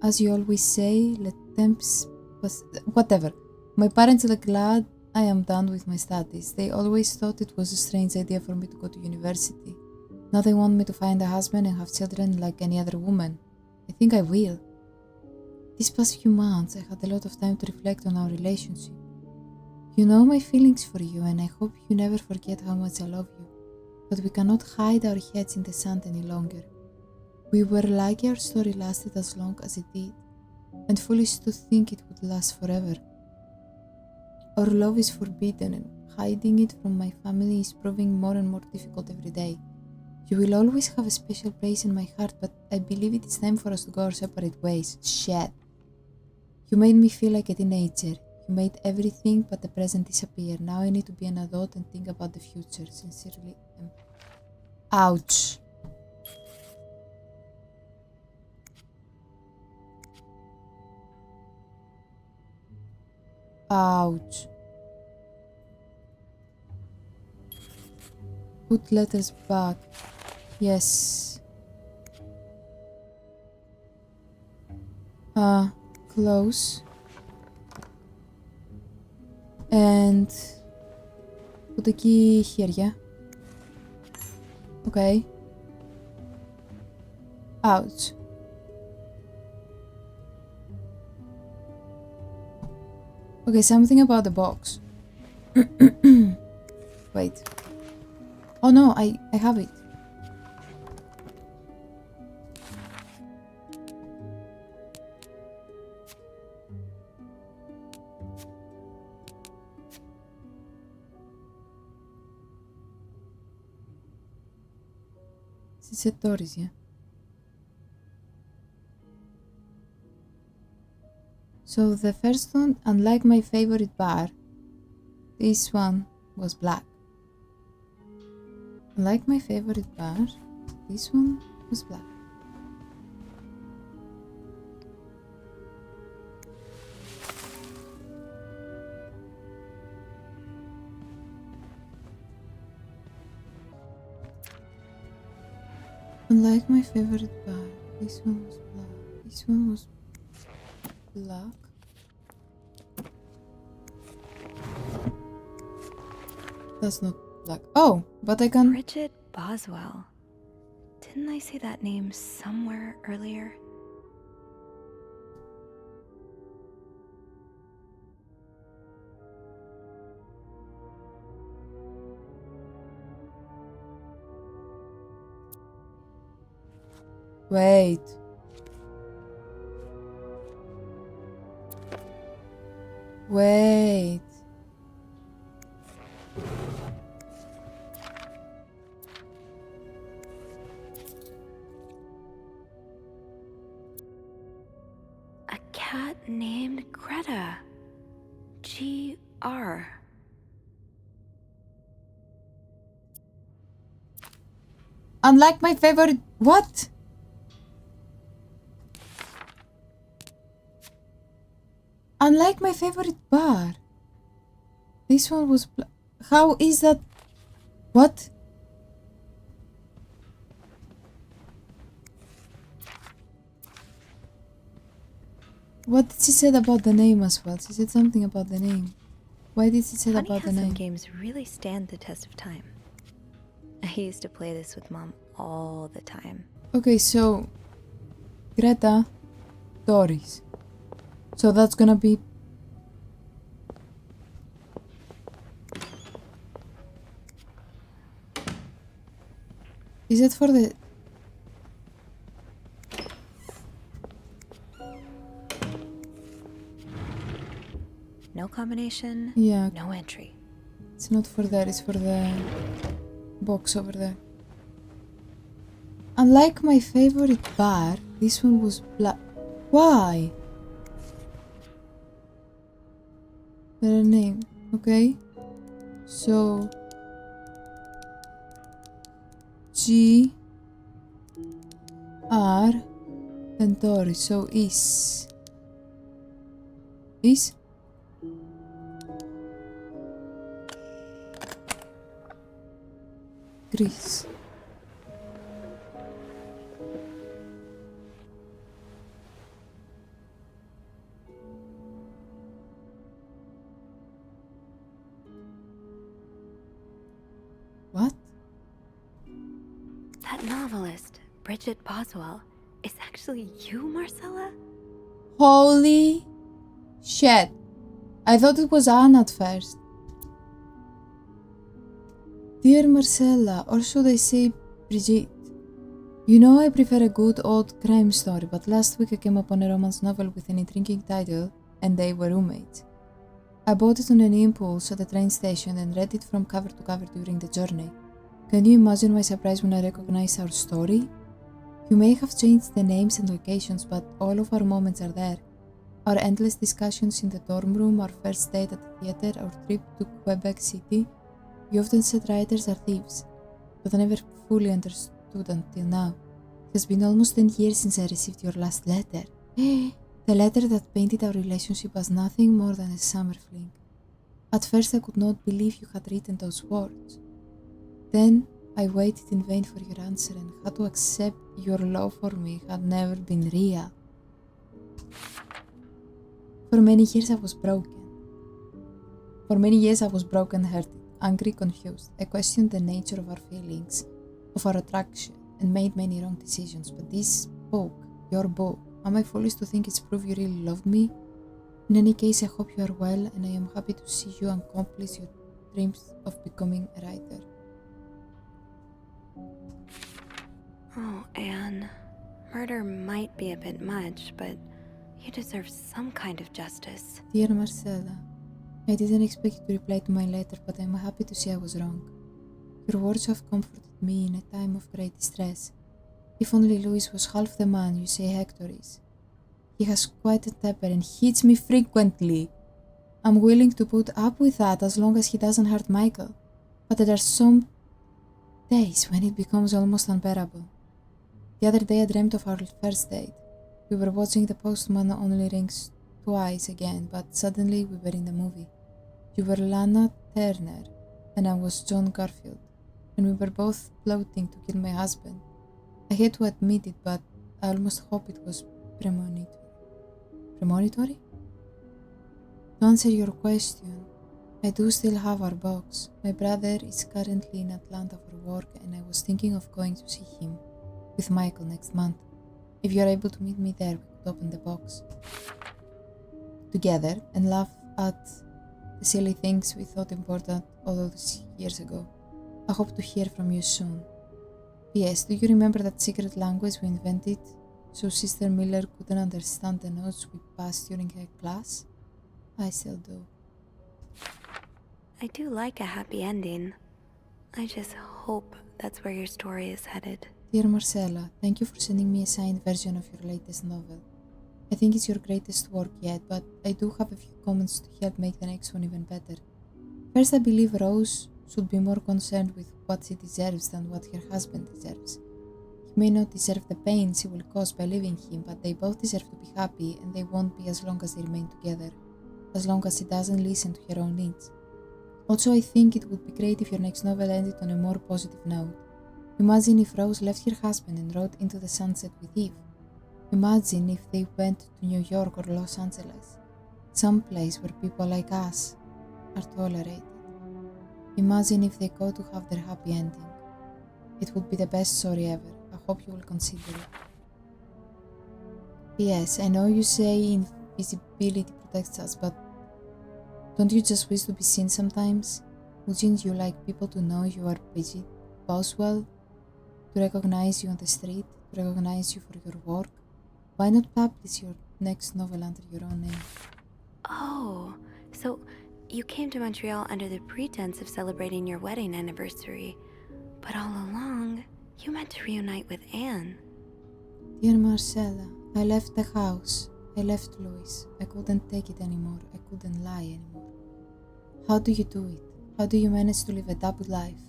As you always say, let temps pass. Whatever. My parents are glad I am done with my studies. They always thought it was a strange idea for me to go to university. Now they want me to find a husband and have children like any other woman. I think I will. These past few months, I had a lot of time to reflect on our relationship. You know my feelings for you, and I hope you never forget how much I love you. But we cannot hide our heads in the sand any longer. We were lucky our story lasted as long as it did, and foolish to think it would last forever. Our love is forbidden, and hiding it from my family is proving more and more difficult every day. You will always have a special place in my heart, but I believe it is time for us to go our separate ways. Shit. You made me feel like a teenager. You made everything but the present disappear. Now I need to be an adult and think about the future. Sincerely, M. Ouch. Ouch. Put letters back. Yes. Close. And put εκεί χέρια. Okay. Ouch. Okay, something about the box. Wait. Oh no, I have it. Στις ετόρες, yeah. So the first one, unlike my favorite bar, this one was black. Unlike my favorite bar, this one was black. Unlike my favorite bar, this one was black. This one was black. That's not black. Oh, but I can... Bridget Boswell. Didn't I say that name somewhere earlier? Wait. Wait. A cat named Greta. G.R. Unlike my favorite... What? Unlike my favorite bar. This one was... How is that... What? What did she say about the name as well? She said something about the name. Why did she say Funny about how the some name? games really stand the test of time. I used to play this with Mom all the time. Okay, so... Greta... Doris. So that's gonna be... Is it for the... No combination, Yeah, no entry. it's not for that, it's for the box over there. Unlike my favorite bar, this one was black. Why? Her name, okay? So G R and Tori, so is Greece. What? That novelist, Bridget Boswell, is actually you, Marcella? Holy shit. I thought it was Anne at first. Dear Marcella, or should I say Brigitte? You know I prefer a good old crime story, but last week I came upon a romance novel with an intriguing title, and they were roommates. I bought it on an impulse at the train station and read it from cover to cover during the journey. Can you imagine my surprise when I recognized our story? You may have changed the names and locations, but all of our moments are there. Our endless discussions in the dorm room, our first date at the theater, our trip to Quebec City. You often said writers are thieves, but I never fully understood until now. It has been almost 10 years since I received your last letter. The letter that painted our relationship as nothing more than a summer fling. At first I could not believe you had written those words. Then I waited in vain for your answer and had to accept your love for me had never been real. For many years I was broken-hearted, angry, confused. I questioned the nature of our feelings, of our attraction, and made many wrong decisions. But this book, your book, am I foolish to think it's proof you really loved me? In any case, I hope you are well, and I am happy to see you accomplish your dreams of becoming a writer. Oh, Anne. Murder might be a bit much, but you deserve some kind of justice. Dear Marcella, I didn't expect you to reply to my letter, but I am happy to see I was wrong. Your words have comforted me in a time of great distress. If only Louis was half the man you say Hector is. He has quite a temper and hits me frequently. I'm willing to put up with that as long as he doesn't hurt Michael, but there are some days when it becomes almost unbearable. The other day I dreamt of our first date. We were watching The Postman Only Rings Twice again, but suddenly we were in the movie. You were Lana Turner and I was John Garfield, and we were both plotting to kill my husband. I hate to admit it, but I almost hope it was premonitory. Premonitory? To answer your question, I do still have our box. My brother is currently in Atlanta for work, and I was thinking of going to see him with Michael next month. If you are able to meet me there, we could open the box together and laugh at the silly things we thought important all those years ago. I hope to hear from you soon. P.S. Do you remember that secret language we invented so Sister Miller couldn't understand the notes we passed during her class? I still do. I do like a happy ending. I just hope that's where your story is headed. Dear Marcella, thank you for sending me a signed version of your latest novel. I think it's your greatest work yet, but I do have a few comments to help make the next one even better. First, I believe Rose should be more concerned with what she deserves than what her husband deserves. He may not deserve the pain she will cause by leaving him, but they both deserve to be happy, and they won't be as long as they remain together, as long as she doesn't listen to her own needs. Also, I think it would be great if your next novel ended on a more positive note. Imagine if Rose left her husband and rode into the sunset with Eve. Imagine if they went to New York or Los Angeles, some place where people like us are tolerated. Imagine if they go to have their happy ending. It would be the best story ever. I hope you will consider it. P.S. I know you say invisibility protects us, but don't you just wish to be seen sometimes? Wouldn't you like people to know you are Bridget Boswell? To recognize you on the street? To recognize you for your work? Why not publish your next novel under your own name? Oh, so you came to Montreal under the pretense of celebrating your wedding anniversary, but all along, you meant to reunite with Anne. Dear Marcella, I left the house. I left Louis. I couldn't take it anymore. I couldn't lie anymore. How do you do it? How do you manage to live a double life?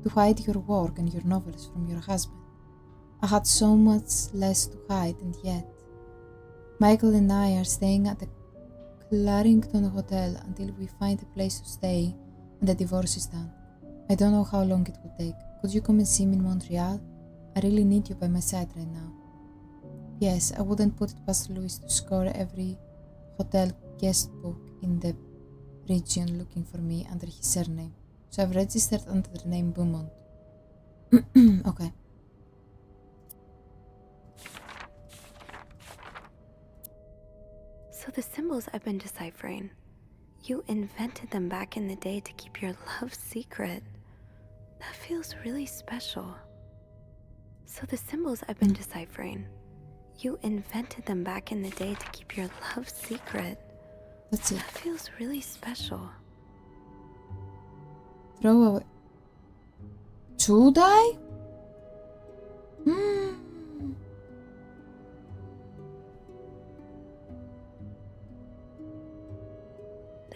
To hide your work and your novels from your husband? I had so much less to hide, and yet. Michael and I are staying at the Clarington Hotel until we find a place to stay and the divorce is done. I don't know how long it will take. Could you come and see me in Montreal? I really need you by my side right now. Yes, I wouldn't put it past Louis to score every hotel guest book in the region looking for me under his surname. So I've registered under the name Beaumont. Okay. So the symbols I've been deciphering, you invented them back in the day to keep your love secret. That feels really special. So the symbols I've been deciphering, you invented them back in the day to keep your love secret. That's it. That feels really special. Throw away. Should I?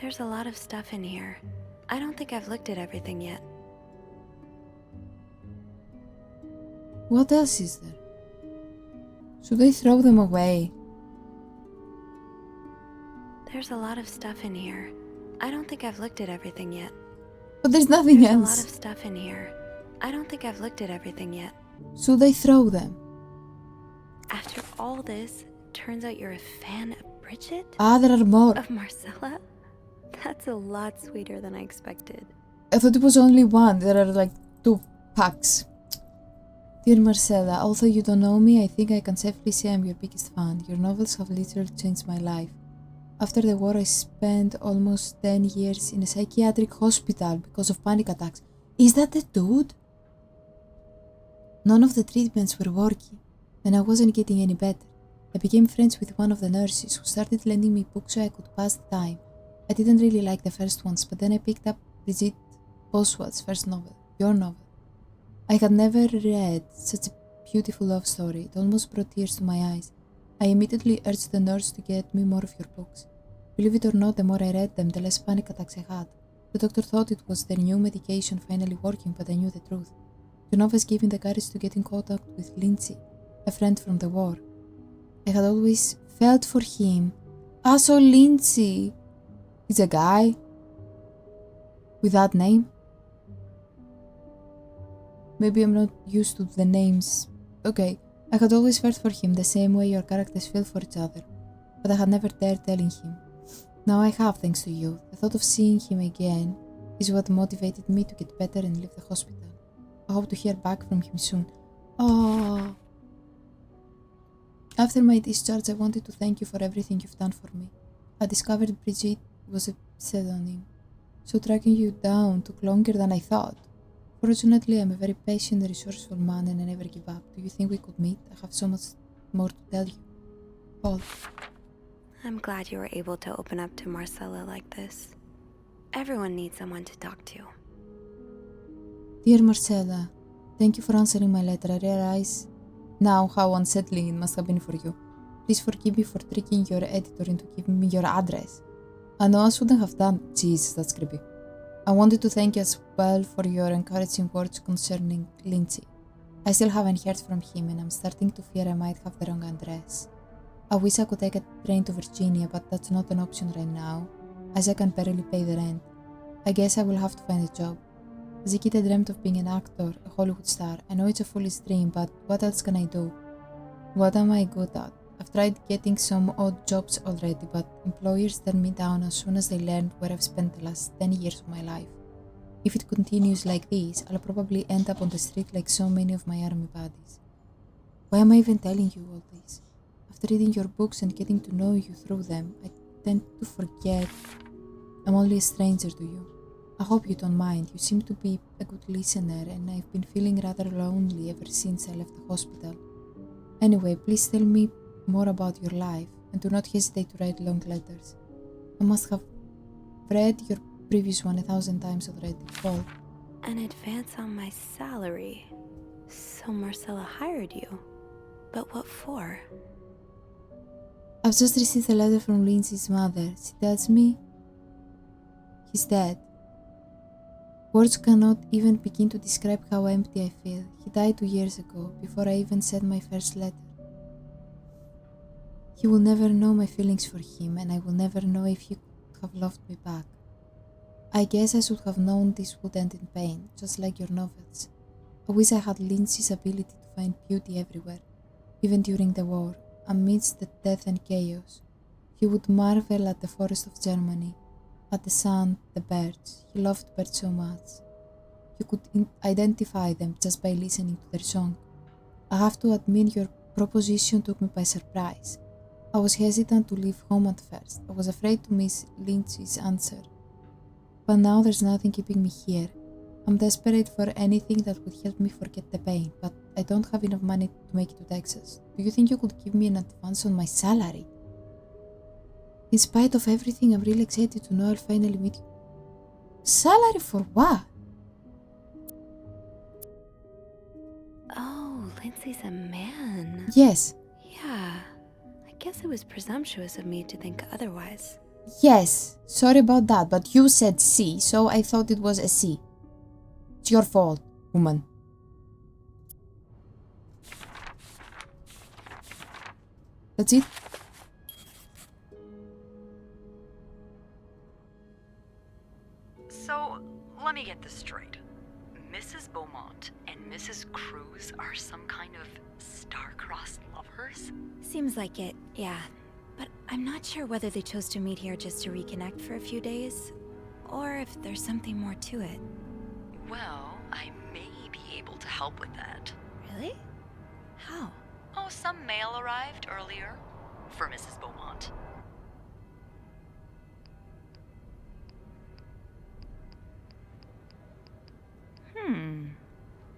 There's a lot of stuff in here. I don't think I've looked at everything yet. What else is there? Should I throw them away? There's a lot of stuff in here. I don't think I've looked at everything yet. But there's nothing There's a lot else. of stuff in here. I don't think I've looked at everything yet. Should I throw them? After all this, turns out you're a fan of Bridget? Ah, there are more. Of Marcella? That's a lot sweeter than I expected. I thought it was only one. There are like 2 packs. Dear Marcella, although you don't know me, I think I can safely say I'm your biggest fan. Your novels have literally changed my life. After the war, I spent almost 10 years in a psychiatric hospital because of panic attacks. Is that the dude? None of the treatments were working, and I wasn't getting any better. I became friends with one of the nurses who started lending me books so I could pass the time. I didn't really like the first ones, but then I picked up Brigitte Boswell's first novel, your novel. I had never read such a beautiful love story. It almost brought tears to my eyes. I immediately urged the nurse to get me more of your books. Believe it or not, the more I read them, the less panic attacks I had. The doctor thought it was their new medication finally working, but I knew the truth. Your novels gave me the courage to get in contact with Lindsay, a friend from the war. I had always felt for him. Ah, so Lindsay is a guy with that name? Maybe I'm not used to the names. Okay, I had always felt for him the same way your characters feel for each other, but I had never dared telling him. Now I have, thanks to you. The thought of seeing him again is what motivated me to get better and leave the hospital. I hope to hear back from him soon. Oh. After my discharge, I wanted to thank you for everything you've done for me. I discovered Brigitte was a pseudonym, so tracking you down took longer than I thought. Fortunately, I'm a very patient, resourceful man and I never give up. Do you think we could meet? I have so much more to tell you. Paul. I'm glad you were able to open up to Marcella like this. Everyone needs someone to talk to. Dear Marcella, thank you for answering my letter. I realize now how unsettling it must have been for you. Please forgive me for tricking your editor into giving me your address. I know I shouldn't have done. Jesus, that's creepy. I wanted to thank you as well for your encouraging words concerning Lindsay. I still haven't heard from him and I'm starting to fear I might have the wrong address. I wish I could take a train to Virginia, but that's not an option right now, as I can barely pay the rent. I guess I will have to find a job. As a kid I dreamt of being an actor, a Hollywood star. I know it's a foolish dream, but what else can I do? What am I good at? I've tried getting some odd jobs already, but employers turn me down as soon as they learn where I've spent the last 10 years of my life. If it continues like this, I'll probably end up on the street like so many of my army buddies. Why am I even telling you all this? After reading your books and getting to know you through them, I tend to forget I'm only a stranger to you. I hope you don't mind. You seem to be a good listener and I've been feeling rather lonely ever since I left the hospital. Anyway, please tell me more about your life and do not hesitate to write long letters. I must have read your previous one 1,000 times already. Paul. An advance on my salary. So Marcella hired you. But what for? I've just received a letter from Lindsay's mother. She tells me He's dead. Words cannot even begin to describe how empty I feel. He died 2 years ago, before I even said my first letter. He will never know my feelings for him, and I will never know if he could have loved me back. I guess I should have known this would end in pain, just like your novels. I wish I had Lindsay's ability to find beauty everywhere, even during the war, amidst the death and chaos. He would marvel at the forest of Germany, at the sun, the birds. He loved birds so much. You could identify them just by listening to their song. I have to admit your proposition took me by surprise. I was hesitant to leave home at first. I was afraid to miss Lynch's answer. But now there's nothing keeping me here. I'm desperate for anything that would help me forget the pain, but I don't have enough money to make it to Texas. Do you think you could give me an advance on my salary? In spite of everything, I'm really excited to know I'll finally meet you. Salary for what? Oh, Lindsay's a man. Yes. Yeah, I guess it was presumptuous of me to think otherwise. Yes. Sorry about that, but you said C, so I thought it was a C. It's your fault, woman. That's it? So, let me get this straight. Mrs. Beaumont and Mrs. Cruz are some kind of star-crossed lovers? Seems like it, yeah. But I'm not sure whether they chose to meet here just to reconnect for a few days, or if there's something more to it. Well, I may be able to help with that. Really? How? Oh, some mail arrived earlier for Mrs. Beaumont.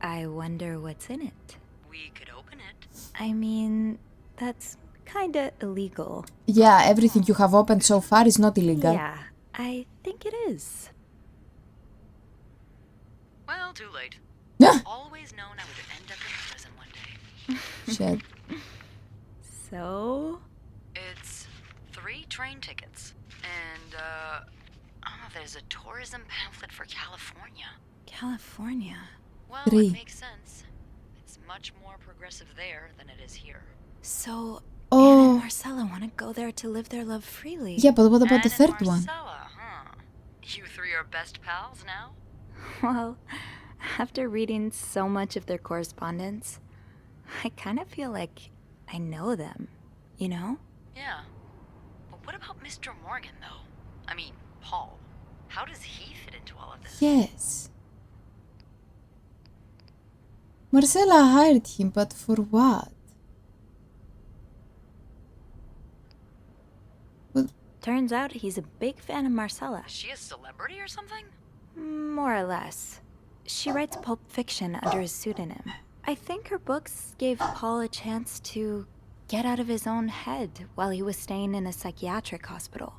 I wonder what's in it. We could open it. I mean, that's kinda illegal. Yeah, everything you have opened so far is not illegal. Yeah, I think it is. Well, too late. Always known I would end up in prison one day. Shit. So? It's 3 train tickets. And, there's a tourism pamphlet for California. California. Well, 3. it makes sense. It's much more progressive there than it is here. So, Oh. Anna and Marcella want to go there to live their love freely. Yeah, but what about the Anne third and one? Marcella, huh? You 3 are best pals now? Well, after reading so much of their correspondence, I kind of feel like I know them, you know? Yeah. But what about Mr. Morgan, though? I mean, Paul. How does he fit into all of this? Yes. Marcella hired him, but for what? Turns out he's a big fan of Marcella. Is she a celebrity or something? More or less. She writes pulp fiction under his pseudonym. I think her books gave Paul a chance to get out of his own head while he was staying in a psychiatric hospital.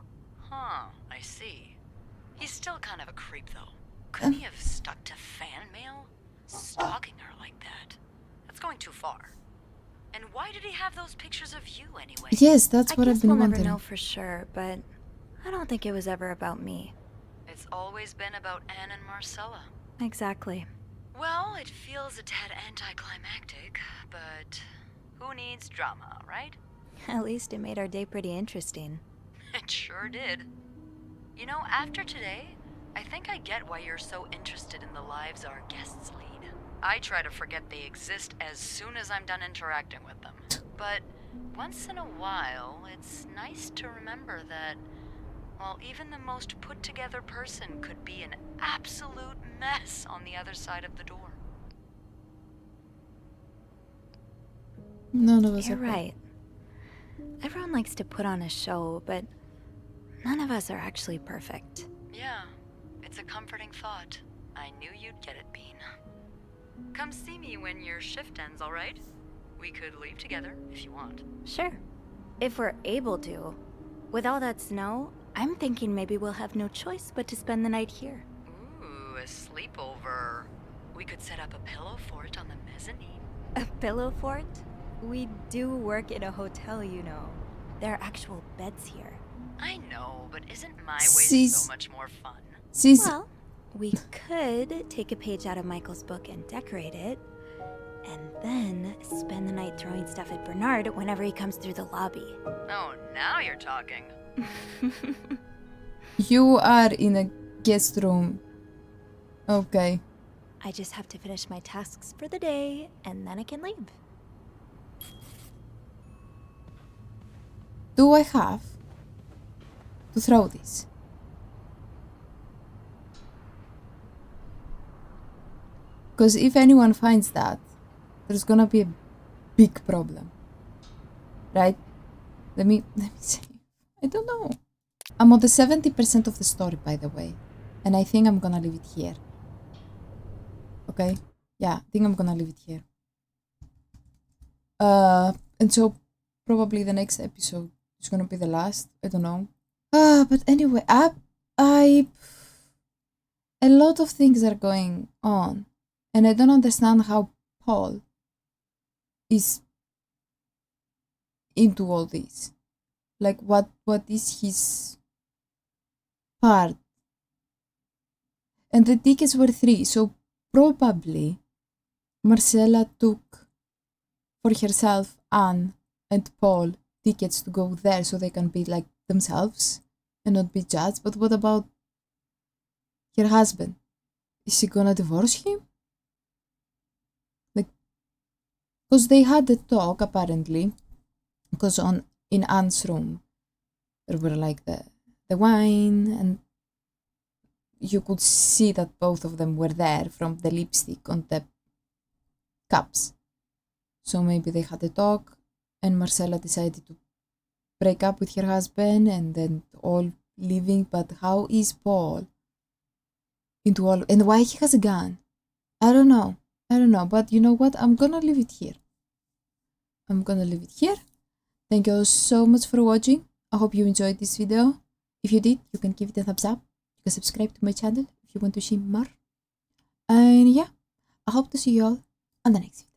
Huh, I see. He's still kind of a creep, though. Couldn't he have stuck to fan mail? Stalking her like that? That's going too far. And why did he have those pictures of you anyway? Yes, that's what I I've guess been we'll wondering. never know for sure, but I don't think it was ever about me. It's always been about Anne and Marcella. Exactly. Well, it feels a tad anticlimactic, but who needs drama, right? At least it made our day pretty interesting. It sure did. You know, after today, I think I get why you're so interested in the lives our guests lead. I try to forget they exist as soon as I'm done interacting with them. But once in a while, it's nice to remember that, well, even the most put-together person could be an absolute mess on the other side of the door. None of us You're are. right. Everyone likes to put on a show, but none of us are actually perfect. Yeah, it's a comforting thought. I knew you'd get it, Bean. Come see me when your shift ends, all right? We could leave together if you want. Sure. If we're able to. With all that snow, I'm thinking maybe we'll have no choice but to spend the night here. Ooh, a sleepover. We could set up a pillow fort on the mezzanine. A pillow fort? We do work in a hotel, you know. There are actual beds here. I know, but isn't my way Sis. so much more fun? She's... Well, we could take a page out of Michael's book and decorate it, and then spend the night throwing stuff at Bernard whenever he comes through the lobby. Oh, now you're talking. You are in a guest room. Okay. I just have to finish my tasks for the day, and then I can leave. Do I have to throw this? Because if anyone finds that, there's gonna be a big problem. Right? Let me see. I don't know. I'm on the 70% of the story, by the way. And I think I'm gonna leave it here. Okay? Yeah, I think I'm gonna leave it here. And so probably the next episode is gonna be the last. I don't know. But anyway, a lot of things are going on. And I don't understand how Paul is into all this. Like, what is his part? And the tickets were 3, so probably Marcella took for herself, Anne and Paul, tickets to go there so they can be like themselves and not be judged. But what about her husband? Is she gonna divorce him? Like, because they had the talk apparently, because in Anne's room there were like the wine, and you could see that both of them were there from the lipstick on the cups. So maybe they had a talk, and Marcella decided to break up with her husband and then all leaving. But how is Paul into all, and why he has a gun? I don't know. But you know what? I'm gonna leave it here. Thank you all so much for watching. I hope you enjoyed this video. If you did, you can give it a thumbs up. You can subscribe to my channel if you want to see more. And yeah, I hope to see you all on the next video.